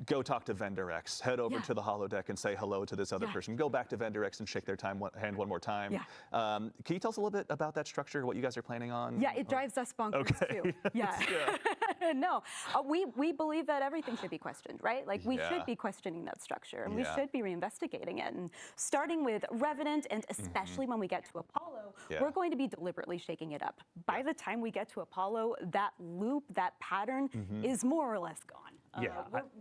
go talk to vendor X, head over to the holodeck and say hello to this other person, go back to vendor X and shake their hand one more time. Can you tell us a little bit about that structure, what you guys are planning on? Yeah, it drives us bonkers too. Yeah. No, we believe that everything should be questioned, right? Like we should be questioning that structure and we should be reinvestigating it. And starting with Revenant and especially when we get to Apollo, we're going to be deliberately shaking it up. By the time we get to Apollo, that loop, that pattern is more or less gone.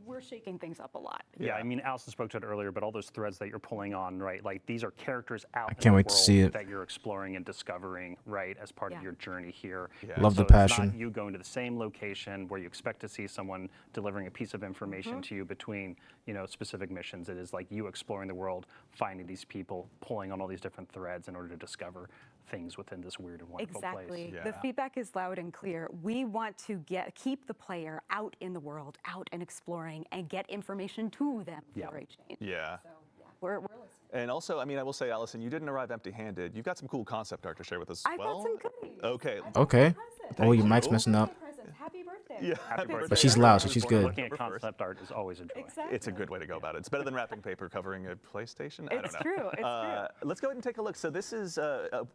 We're shaking things up a lot. Yeah, I mean, Allison spoke to it earlier, but all those threads that you're pulling on, right? Like these are characters out in can't the wait to see world it. that you're exploring and discovering, right, as part of your journey here. Love so the passion. It's not you going to the same location where you expect to see someone delivering a piece of information to you between, you know, specific missions. It is like you exploring the world, finding these people, pulling on all these different threads in order to discover things within this weird and wonderful place. Exactly. The feedback is loud and clear. We want to keep the player out in the world, out and exploring, and get information to them for a change. Yeah. So we're listening. And also, I mean, I will say, Allison, you didn't arrive empty-handed. You've got some cool concept art to share with us as I've well. got some goodies. Okay. Okay. Oh, your mic's you. messing up. Happy birthday. Yeah, happy birthday. But she's loud, so she's good. Looking at concept art is always a joy. Exactly. It's a good way to go about it. It's better than wrapping paper covering a PlayStation. I don't know. It's true. It's true. Let's go ahead and take a look. So this is,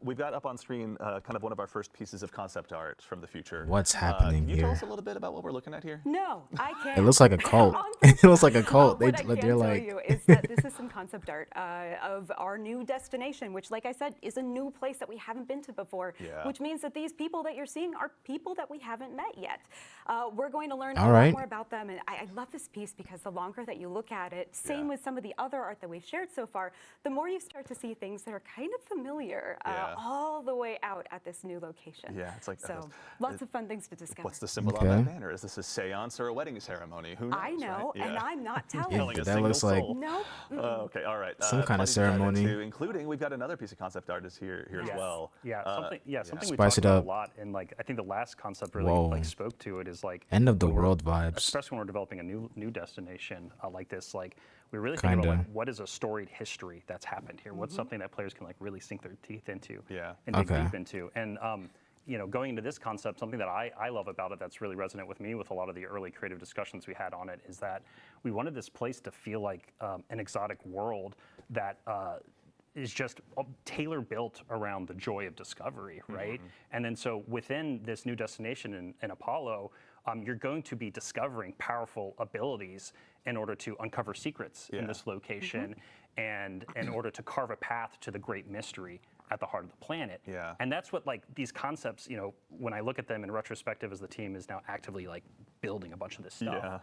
we've got up on screen kind of one of our first pieces of concept art from the future. What's happening Can you tell here? us a little bit about what we're looking at here? No, I can't. It looks like a cult. It looks like a cult. What I can They're tell like, you is that this is some concept art of our new destination, which, like I said, is a new place that we haven't been to before. Yeah. Which means that these people that you're seeing are people that we haven't met yet. We're going to learn All a right. lot more about them, and I love this piece because the longer that you look at it, same with some of the other art that we've shared so far, the more you start to see things that are kind of familiar all the way out at this new location. Yeah, it's like so lots of fun things to discover. What's the symbol on that banner? Is this a seance or a wedding ceremony? Who knows? I know, right? and I'm not telling. Telling a that single looks like soul. Nope. Okay, all right. Some kind of plenty to dive ceremony. into, including we've got another piece of concept art is here as well. Yeah, something we Spice talked it about up. a lot, and like I think the last concept really Whoa. like spoke to it is like end of the when we're- world vibes. especially when we're developing a new destination like this. Like we really think about Kinda. like, what is a storied history that's happened here? What's something that players can like really sink their teeth into? Yeah. And dig Okay. deep into. And you know, going into this concept, something that I love about it that's really resonant with me with a lot of the early creative discussions we had on it is that we wanted this place to feel like an exotic world that is just tailor built around the joy of discovery, right? And then so within this new destination in Apollo, you're going to be discovering powerful abilities in order to uncover secrets in this location and in order to carve a path to the great mystery at the heart of the planet. Yeah. And that's what like these concepts, you know, when I look at them in retrospective as the team is now actively like building a bunch of this stuff.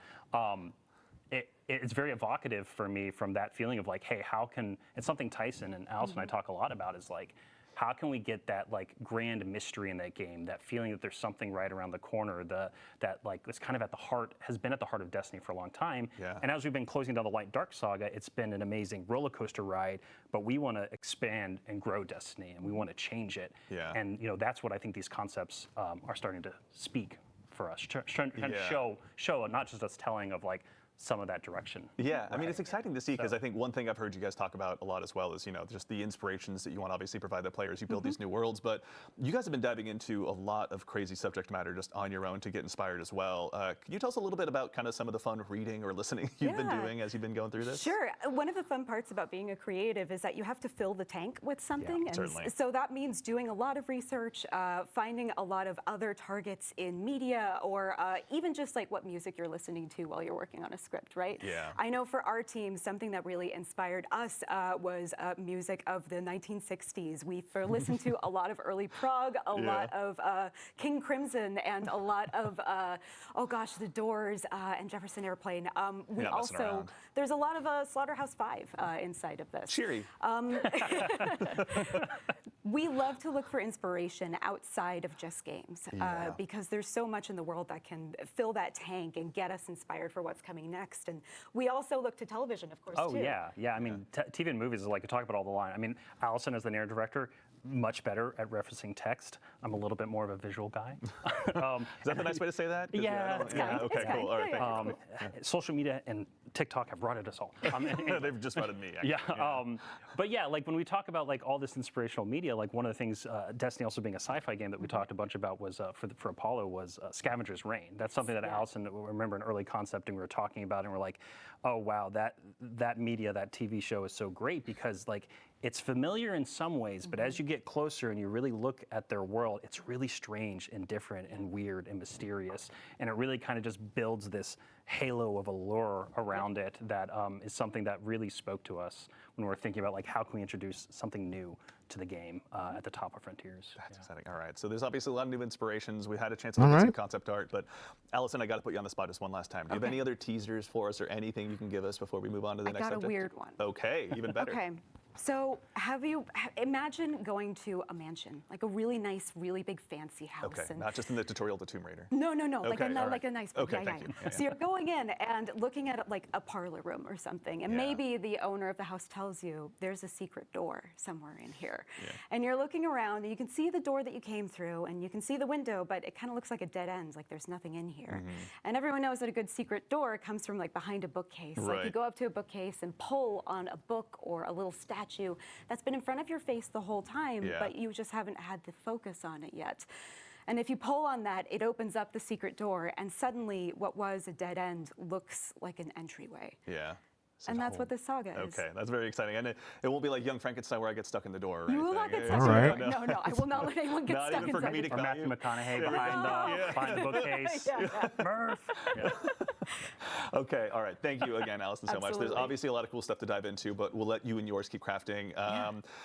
It's very evocative for me from that feeling of like, hey, how can, it's something Tyson and Alice and I talk a lot about is like, how can we get that like grand mystery in that game, that feeling that there's something right around the corner, that like it's kind of at the heart, has been at the heart of Destiny for a long time. Yeah. And as we've been closing down the Light Dark saga, it's been an amazing roller coaster ride, but we want to expand and grow Destiny and we want to change it. Yeah. And you know, that's what I think these concepts are starting to speak for us, trying to show not just us telling of like some of that direction. Yeah, I mean, it's exciting to see because I think one thing I've heard you guys talk about a lot as well is, just the inspirations that you want to obviously provide the players. You build these new worlds, but you guys have been diving into a lot of crazy subject matter just on your own to get inspired as well. Can you tell us a little bit about kind of some of the fun reading or listening you've been doing as you've been going through this? Sure. One of the fun parts about being a creative is that you have to fill the tank with something. And certainly. so that means doing a lot of research, finding a lot of other targets in media, or even just like what music you're listening to while you're working on a script, right? Yeah. I know for our team, something that really inspired us was music of the 1960s. We listened to a lot of early prog, a lot of King Crimson, and a lot of, The Doors and Jefferson Airplane. We also, there's a lot of Slaughterhouse-Five inside of this. Cheery. We love to look for inspiration outside of just games because there's so much in the world that can fill that tank and get us inspired for what's coming next. And we also look to television, of course, too. I mean, TV and movies is like, I talk about all the line. I mean, Allison, as the narrative director, much better at referencing text. I'm a little bit more of a visual guy. Is that the nice way to say that? Yeah. Okay, cool. All right, Social media and TikTok have rotted us all. They've just rotted me. But yeah, like when we talk about like all this inspirational media, like one of the things, Destiny also being a sci-fi game that we talked a bunch about was for Apollo was Scavenger's Reign. That's something that Allison, remember an early concept and we were talking about, and we're like, oh wow, that media, that TV show is so great because like it's familiar in some ways, but as you get closer and you really look at their world, it's really strange and different and weird and mysterious. And it really kind of just builds this halo of allure around it that is something that really spoke to us when we're thinking about like how can we introduce something new to the game at the top of Frontiers. That's exciting. All right. So there's obviously a lot of new inspirations. We had a chance to look at some concept art, but Allison, I got to put you on the spot just one last time. Do you have any other teasers for us or anything you can give us before we move on to the next subject? I got a weird one. Okay, even better. Okay. So imagine going to a mansion, like a really nice, really big fancy house. Okay, and not just in the tutorial to Tomb Raider. No, Okay, like a nice. Okay, thank you. Yeah, So you're going in and looking at like a parlor room or something, and maybe the owner of the house tells you there's a secret door somewhere in here, and you're looking around and you can see the door that you came through, and you can see the window, but it kind of looks like a dead end, like there's nothing in here. And everyone knows that a good secret door comes from like behind a bookcase. Right. Like you go up to a bookcase and pull on a book or a little statue that's been in front of your face the whole time, but you just haven't had the focus on it yet. And if you pull on that, it opens up the secret door, and suddenly what was a dead end looks like an entryway. Yeah. And that's what this saga is. Okay, that's very exciting. And it won't be like Young Frankenstein where I get stuck in the door or You will anything. not get stuck in the door. No, I will not let anyone get Not stuck even for inside the comedic door. Or Matthew McConaughey behind the bookcase. Murph. Okay, all right. Thank you again, Allison, so much. There's Absolutely. obviously a lot of cool stuff to dive into, but we'll let you and yours keep crafting.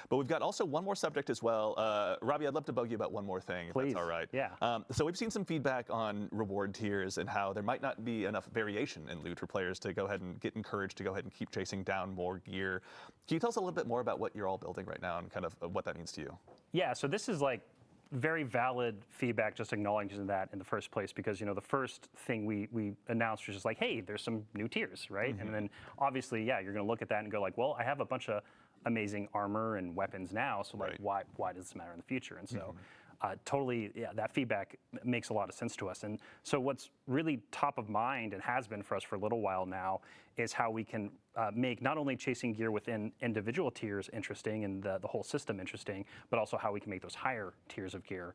But we've got also one more subject as well. Robbie, I'd love to bug you about one more thing, if Please. that's all right. Yeah. So we've seen some feedback on reward tiers and how there might not be enough variation in loot for players to go ahead and get encouraged to go ahead and keep chasing down more gear. Can you tell us a little bit more about what you're all building right now and kind of what that means to you? Yeah, so this is like very valid feedback, just acknowledging that in the first place, because the first thing we announced was just like, hey, there's some new tiers, right? And then obviously, you're going to look at that and go like, well, I have a bunch of amazing armor and weapons now, so like, why does this matter in the future? And so totally, that feedback makes a lot of sense to us. And so what's really top of mind and has been for us for a little while now is how we can make not only chasing gear within individual tiers interesting and the whole system interesting, but also how we can make those higher tiers of gear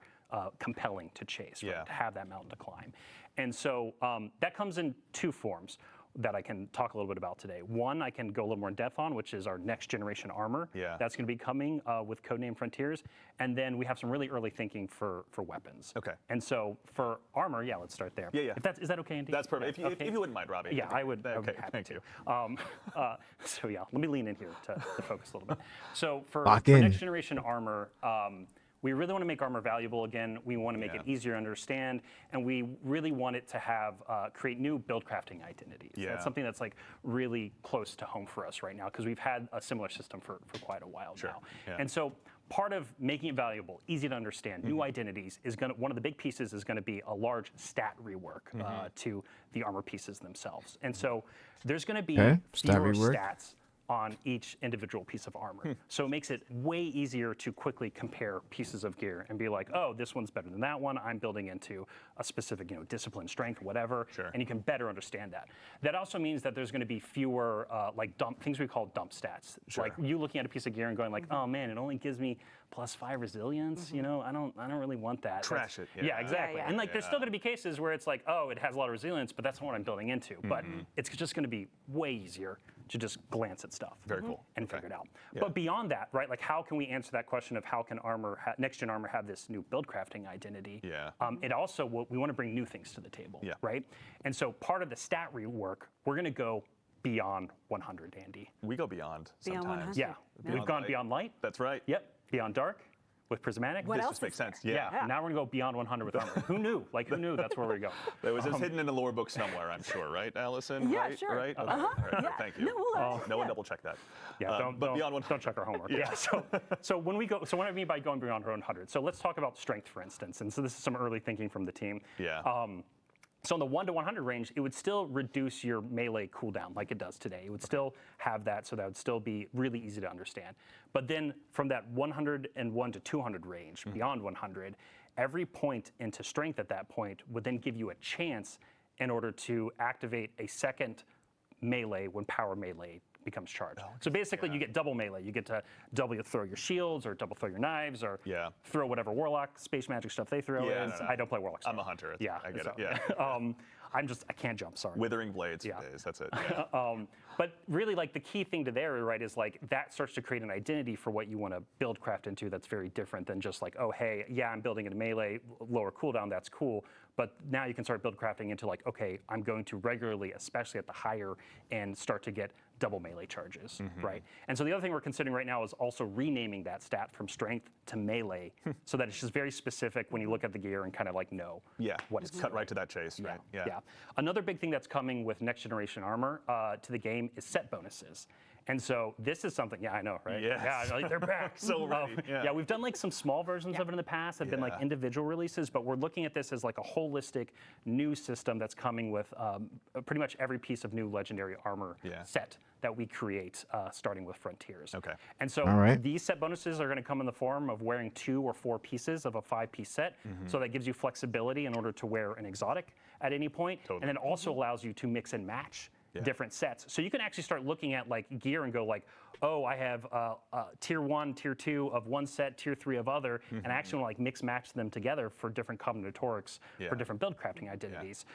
compelling to chase, right? To have that mountain to climb. And so that comes in two forms that I can talk a little bit about today. One, I can go a little more in depth on, which is our next generation armor. That's going to be coming with Codename Frontiers. And then we have some really early thinking for weapons. Okay. And so for armor, let's start there. Yeah. Is that okay, Andy? That's perfect. Yeah, If you wouldn't mind, Robbie. Yeah, I would. Okay, Be happy thank to. you. So let me lean in here to focus a little bit. So for Lock in. next generation armor, we really want to make armor valuable again. We want to make it easier to understand, and we really want it to have create new build crafting identities. That's something that's like really close to home for us right now, because we've had a similar system for quite a while now. And so part of making it valuable, easy to understand, new identities is one of the big pieces is going to be a large stat rework to the armor pieces themselves. And so there's going to be fewer stats on each individual piece of armor. So it makes it way easier to quickly compare pieces of gear and be like, oh, this one's better than that one. I'm building into a specific, discipline, strength, whatever, and you can better understand that. That also means that there's going to be fewer like things we call dump stats. Like you looking at a piece of gear and going like, oh man, it only gives me +5 resilience. I don't really want that. Trash it. Yeah, exactly. And like, there's still going to be cases where it's like, oh, it has a lot of resilience, but that's not what I'm building into. But it's just going to be way easier to just glance at stuff. Very cool. And figure it out. But beyond that, right? Like, how can we answer that question of how can next-gen armor have this new build crafting identity? It also we want to bring new things to the table, right? And so part of the stat rework, we're going to go beyond 100, Andy. We go beyond Beyond sometimes. 100. Yeah, we've gone beyond light. That's right. Yep, beyond dark with prismatic. What This else just makes is there? sense. Yeah. Now we're gonna go beyond 100 with armor. Who knew? Like, who knew that's where we go? That was just hidden in the lore book somewhere, I'm sure, right, Allison? Yeah, right? sure. Right? Okay. All right. Thank you. No, we'll No one double check that. Yeah, but beyond 100. don't check our homework. Yeah. So when we go, so what I mean by going beyond 100. So let's talk about strength, for instance. And so this is some early thinking from the team. Yeah. So in the 1 to 100 range, it would still reduce your melee cooldown like it does today. It would still have that, so that would still be really easy to understand. But then from that 101 to 200 range, beyond 100, every point into strength at that point would then give you a chance in order to activate a second melee when power melee becomes charged. So basically you get double melee. You get to double throw your shields or double throw your knives or throw whatever warlock, space magic stuff they throw in. No. I don't play warlock stuff. I'm a hunter. Yeah, I get so, it. Yeah. I can't jump, sorry. Withering blades for days. That's it. Yeah. But really, like, the key thing to there, right, is like that starts to create an identity for what you want to build craft into that's very different than just like, oh, hey, yeah, I'm building in a melee, lower cooldown, that's cool. But now you can start build crafting into like, okay, I'm going to regularly, especially at the higher end, start to get double melee charges, right? And so the other thing we're considering right now is also renaming that stat from strength to melee so that it's just very specific when you look at the gear and kind of like know what it's cut right to that chase, right? Yeah. Another big thing that's coming with next generation armor to the game is set bonuses. And so this is something, I know, right? Yes. Yeah, like they're back. So ready. We've done like some small versions of it in the past. Have been like individual releases, but we're looking at this as like a holistic new system that's coming with pretty much every piece of new legendary armor set that we create, starting with Frontiers. Okay. And so these set bonuses are going to come in the form of wearing 2 or 4 pieces of a 5-piece set. So that gives you flexibility in order to wear an exotic at any point. And then also allows you to mix and match different sets. So you can actually start looking at like gear and go like, oh, I have tier 1, tier 2 of one set, tier 3 of other, and I actually want to like mix match them together for different combinatorics, for different build crafting identities.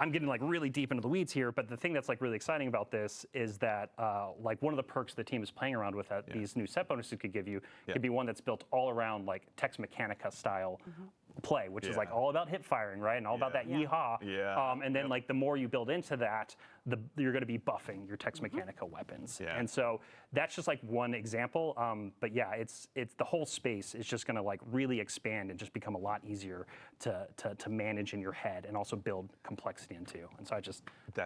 I'm getting like really deep into the weeds here, but the thing that's like really exciting about this is that like one of the perks the team is playing around with that these new set bonuses could give you could be one that's built all around like Tex Mechanica style play, which is like all about hip firing, right? And all about that yeehaw. And then like the more you build into that, you're going to be buffing your Tex Mechanica weapons. And so that's just like one example. But yeah, it's the whole space is just going to like really expand and just become a lot easier to manage in your head and also build complexity into. And so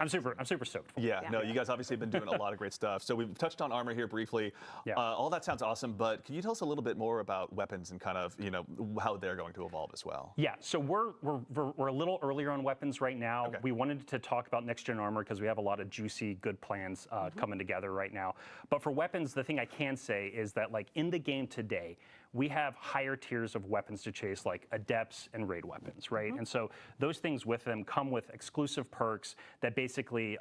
I'm super stoked for it. No, you guys obviously have been doing a lot of great stuff. So we've touched on armor here briefly. All that sounds awesome, but can you tell us a little bit more about weapons and kind of, how they're going to evolve as well? Yeah, so we're a little earlier on weapons right now. We wanted to talk about next gen armor because we have a lot of juicy, good plans coming together right now. But for weapons, the thing I can say is that like in the game today, we have higher tiers of weapons to chase, like adepts and raid weapons, right? And so those things with them come with exclusive perks that basically,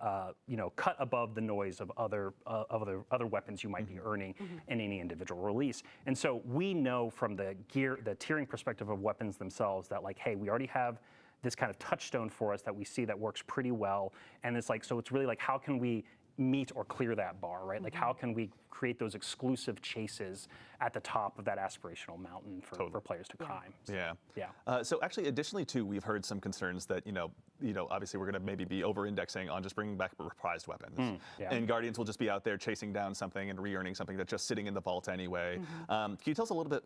cut above the noise of other weapons you might be earning in any individual release. And so we know from the tiering perspective of weapons themselves that like, hey, we already have this kind of touchstone for us that we see that works pretty well. And it's like, so it's really like, how can we meet or clear that bar, right? Like how can we create those exclusive chases at the top of that aspirational mountain for players to climb? So actually, additionally too, we've heard some concerns that, obviously we're going to maybe be over-indexing on just bringing back reprised weapons. And Guardians will just be out there chasing down something and re-earning something that's just sitting in the vault anyway. Can you tell us a little bit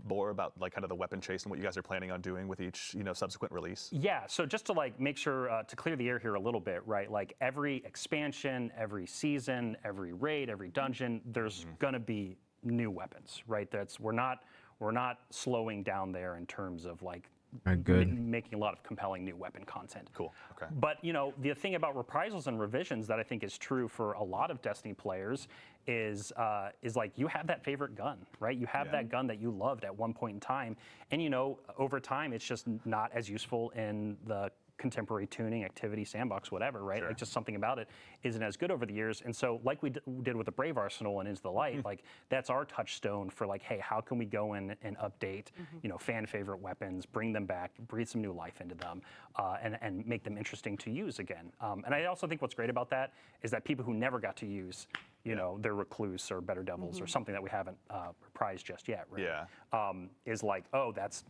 more about like kind of the weapon chase and what you guys are planning on doing with each, subsequent release? Yeah, so just to like make sure to clear the air here a little bit, right? Like every expansion, every season, every raid, every dungeon, there's going to be new weapons, right? We're not slowing down there in terms of like good. making a lot of compelling new weapon content. Cool. Okay. But the thing about reprisals and revisions that I think is true for a lot of Destiny players is like you have that favorite gun, right? You have that gun that you loved at one point in time, and over time it's just not as useful in the contemporary tuning, activity, sandbox, whatever, right? Like just something about it isn't as good over the years. And so like we did with the Brave Arsenal and Into the Light, like that's our touchstone for like, hey, how can we go in and update, fan favorite weapons, bring them back, breathe some new life into them, and make them interesting to use again. And I also think what's great about that is that people who never got to use their Recluse or Better Devils or something that we haven't reprised just yet, right? Is like, oh, that's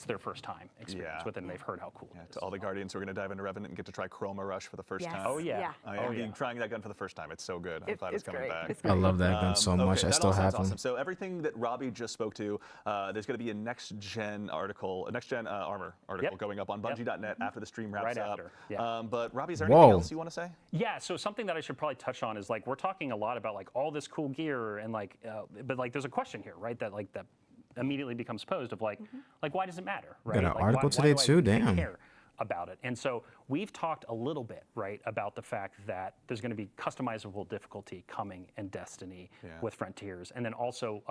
their first time experience with it, and they've heard how cool it is. To all the Guardians who are going to dive into Revenant and get to try Chroma Rush for the first time. Oh, yeah. I am trying that gun for the first time. It's so good. I'm glad it's coming back. I love that gun so much. I still have awesome. them. So everything that Robbie just spoke to, there's going to be a next-gen article, a next-gen armor article going up on Bungie.net after the stream wraps Right up. after, yeah. But Robbie, is there anything else you want to say? Yeah, so something that I should probably touch on is like we're talking a lot about like all this cool gear and like, but like there's a question here, right? That immediately becomes posed of like why does it matter, right? Got an Like, article why today do I too, damn. care about it? And so we've talked a little bit, right, about the fact that there's going to be customizable difficulty coming in Destiny with Frontiers, and then also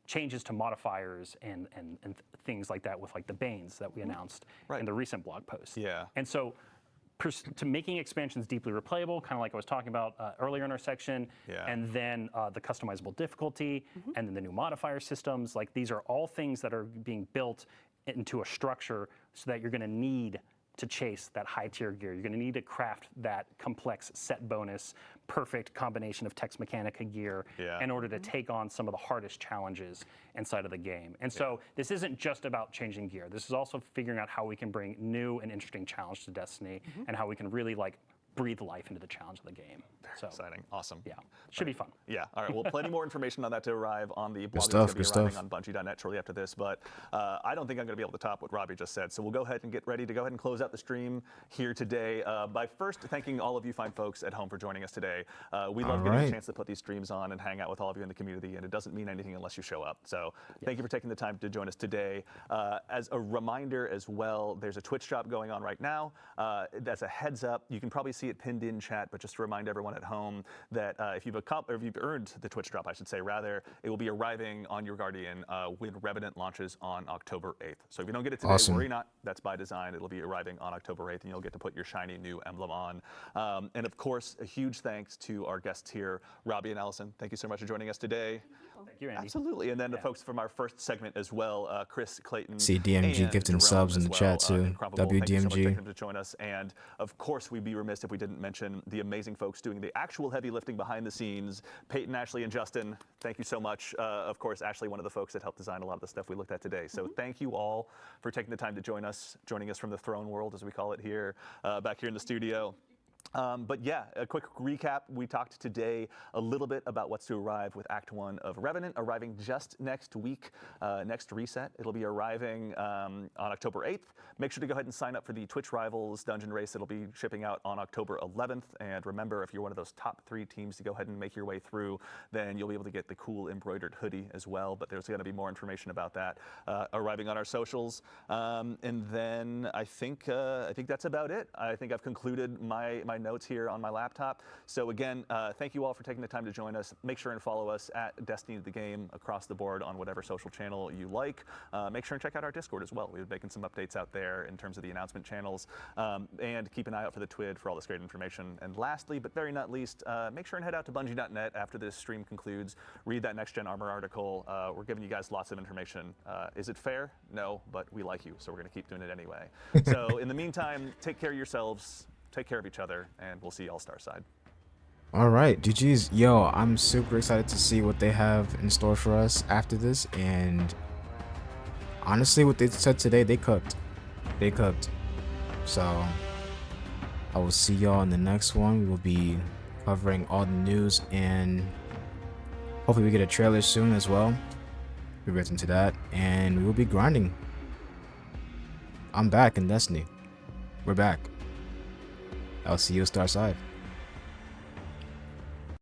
changes to modifiers and things like that with like the Banes that we announced in the recent blog post. Yeah. And so to making expansions deeply replayable, kind of like I was talking about earlier in our section, and then the customizable difficulty, and then the new modifier systems. Like these are all things that are being built into a structure so that you're going to need to chase that high tier gear. You're going to need to craft that complex set bonus, perfect combination of Tex Mechanica gear in order to take on some of the hardest challenges inside of the game. And so this isn't just about changing gear. This is also figuring out how we can bring new and interesting challenge to Destiny and how we can really like breathe life into the challenge of the game. So exciting. Awesome. Yeah. Should be fun. Yeah. All right. Well, plenty more information on that to arrive on the blog stuff, that's going to be arriving on Bungie.net shortly after this. But I don't think I'm going to be able to top what Robbie just said. So we'll go ahead and get ready to go ahead and close out the stream here today by first thanking all of you fine folks at home for joining us today. We love getting a chance to put these streams on and hang out with all of you in the community, and it doesn't mean anything unless you show up. So thank you for taking the time to join us today. As a reminder as well, there's a Twitch drop going on right now. That's a heads up. You can probably see it pinned in chat, but just to remind everyone at home that if you've earned the Twitch drop, I should say, rather, it will be arriving on your Guardian when Revenant launches on October 8th. So if you don't get it today, worry not. That's by design. It'll be arriving on October 8th, and you'll get to put your shiny new emblem on. And of course, a huge thanks to our guests here, Robbie and Allison. Thank you so much for joining us today. Thank you, Andy. Absolutely. And then the folks from our first segment as well, Chris, Clayton, See DMG and gifting Jerome subs in as the well. chat too. Incredible. Thank you so much for WDMG. taking them to join us. And of course, we'd be remiss if we didn't mention the amazing folks doing the actual heavy lifting behind the scenes. Peyton, Ashley, and Justin, thank you so much. Of course, Ashley, one of the folks that helped design a lot of the stuff we looked at today. So thank you all for taking the time to joining us from the throne world, as we call it here, back here in the studio. But yeah, a quick recap. We talked today a little bit about what's to arrive with Act 1 of Revenant, arriving just next week, next reset. It'll be arriving on October 8th. Make sure to go ahead and sign up for the Twitch Rivals Dungeon Race. It'll be shipping out on October 11th. And remember, if you're one of those top 3 teams to go ahead and make your way through, then you'll be able to get the cool embroidered hoodie as well. But there's going to be more information about that arriving on our socials. And then I think that's about it. I think I've concluded my notes here on my laptop. So again, thank you all for taking the time to join us. Make sure and follow us at Destiny the Game across the board on whatever social channel you like. Make sure and check out our Discord as well. We're making some updates out there in terms of the announcement channels. And keep an eye out for the TWID for all this great information. And lastly, but very not least, make sure and head out to Bungie.net after this stream concludes. Read that Next Gen Armor article. We're giving you guys lots of information. Is it fair? No, but we like you, so we're going to keep doing it anyway. So in the meantime, take care of yourselves. Take care of each other, and we'll see you all Starside. All right, GG's. Yo, I'm super excited to see what they have in store for us after this. And honestly, what they said today, they cooked. They cooked. So I will see y'all in the next one. We will be covering all the news, and hopefully we get a trailer soon as well. We'll get into that, and we will be grinding. I'm back in Destiny. We're back. I'll see you Starside.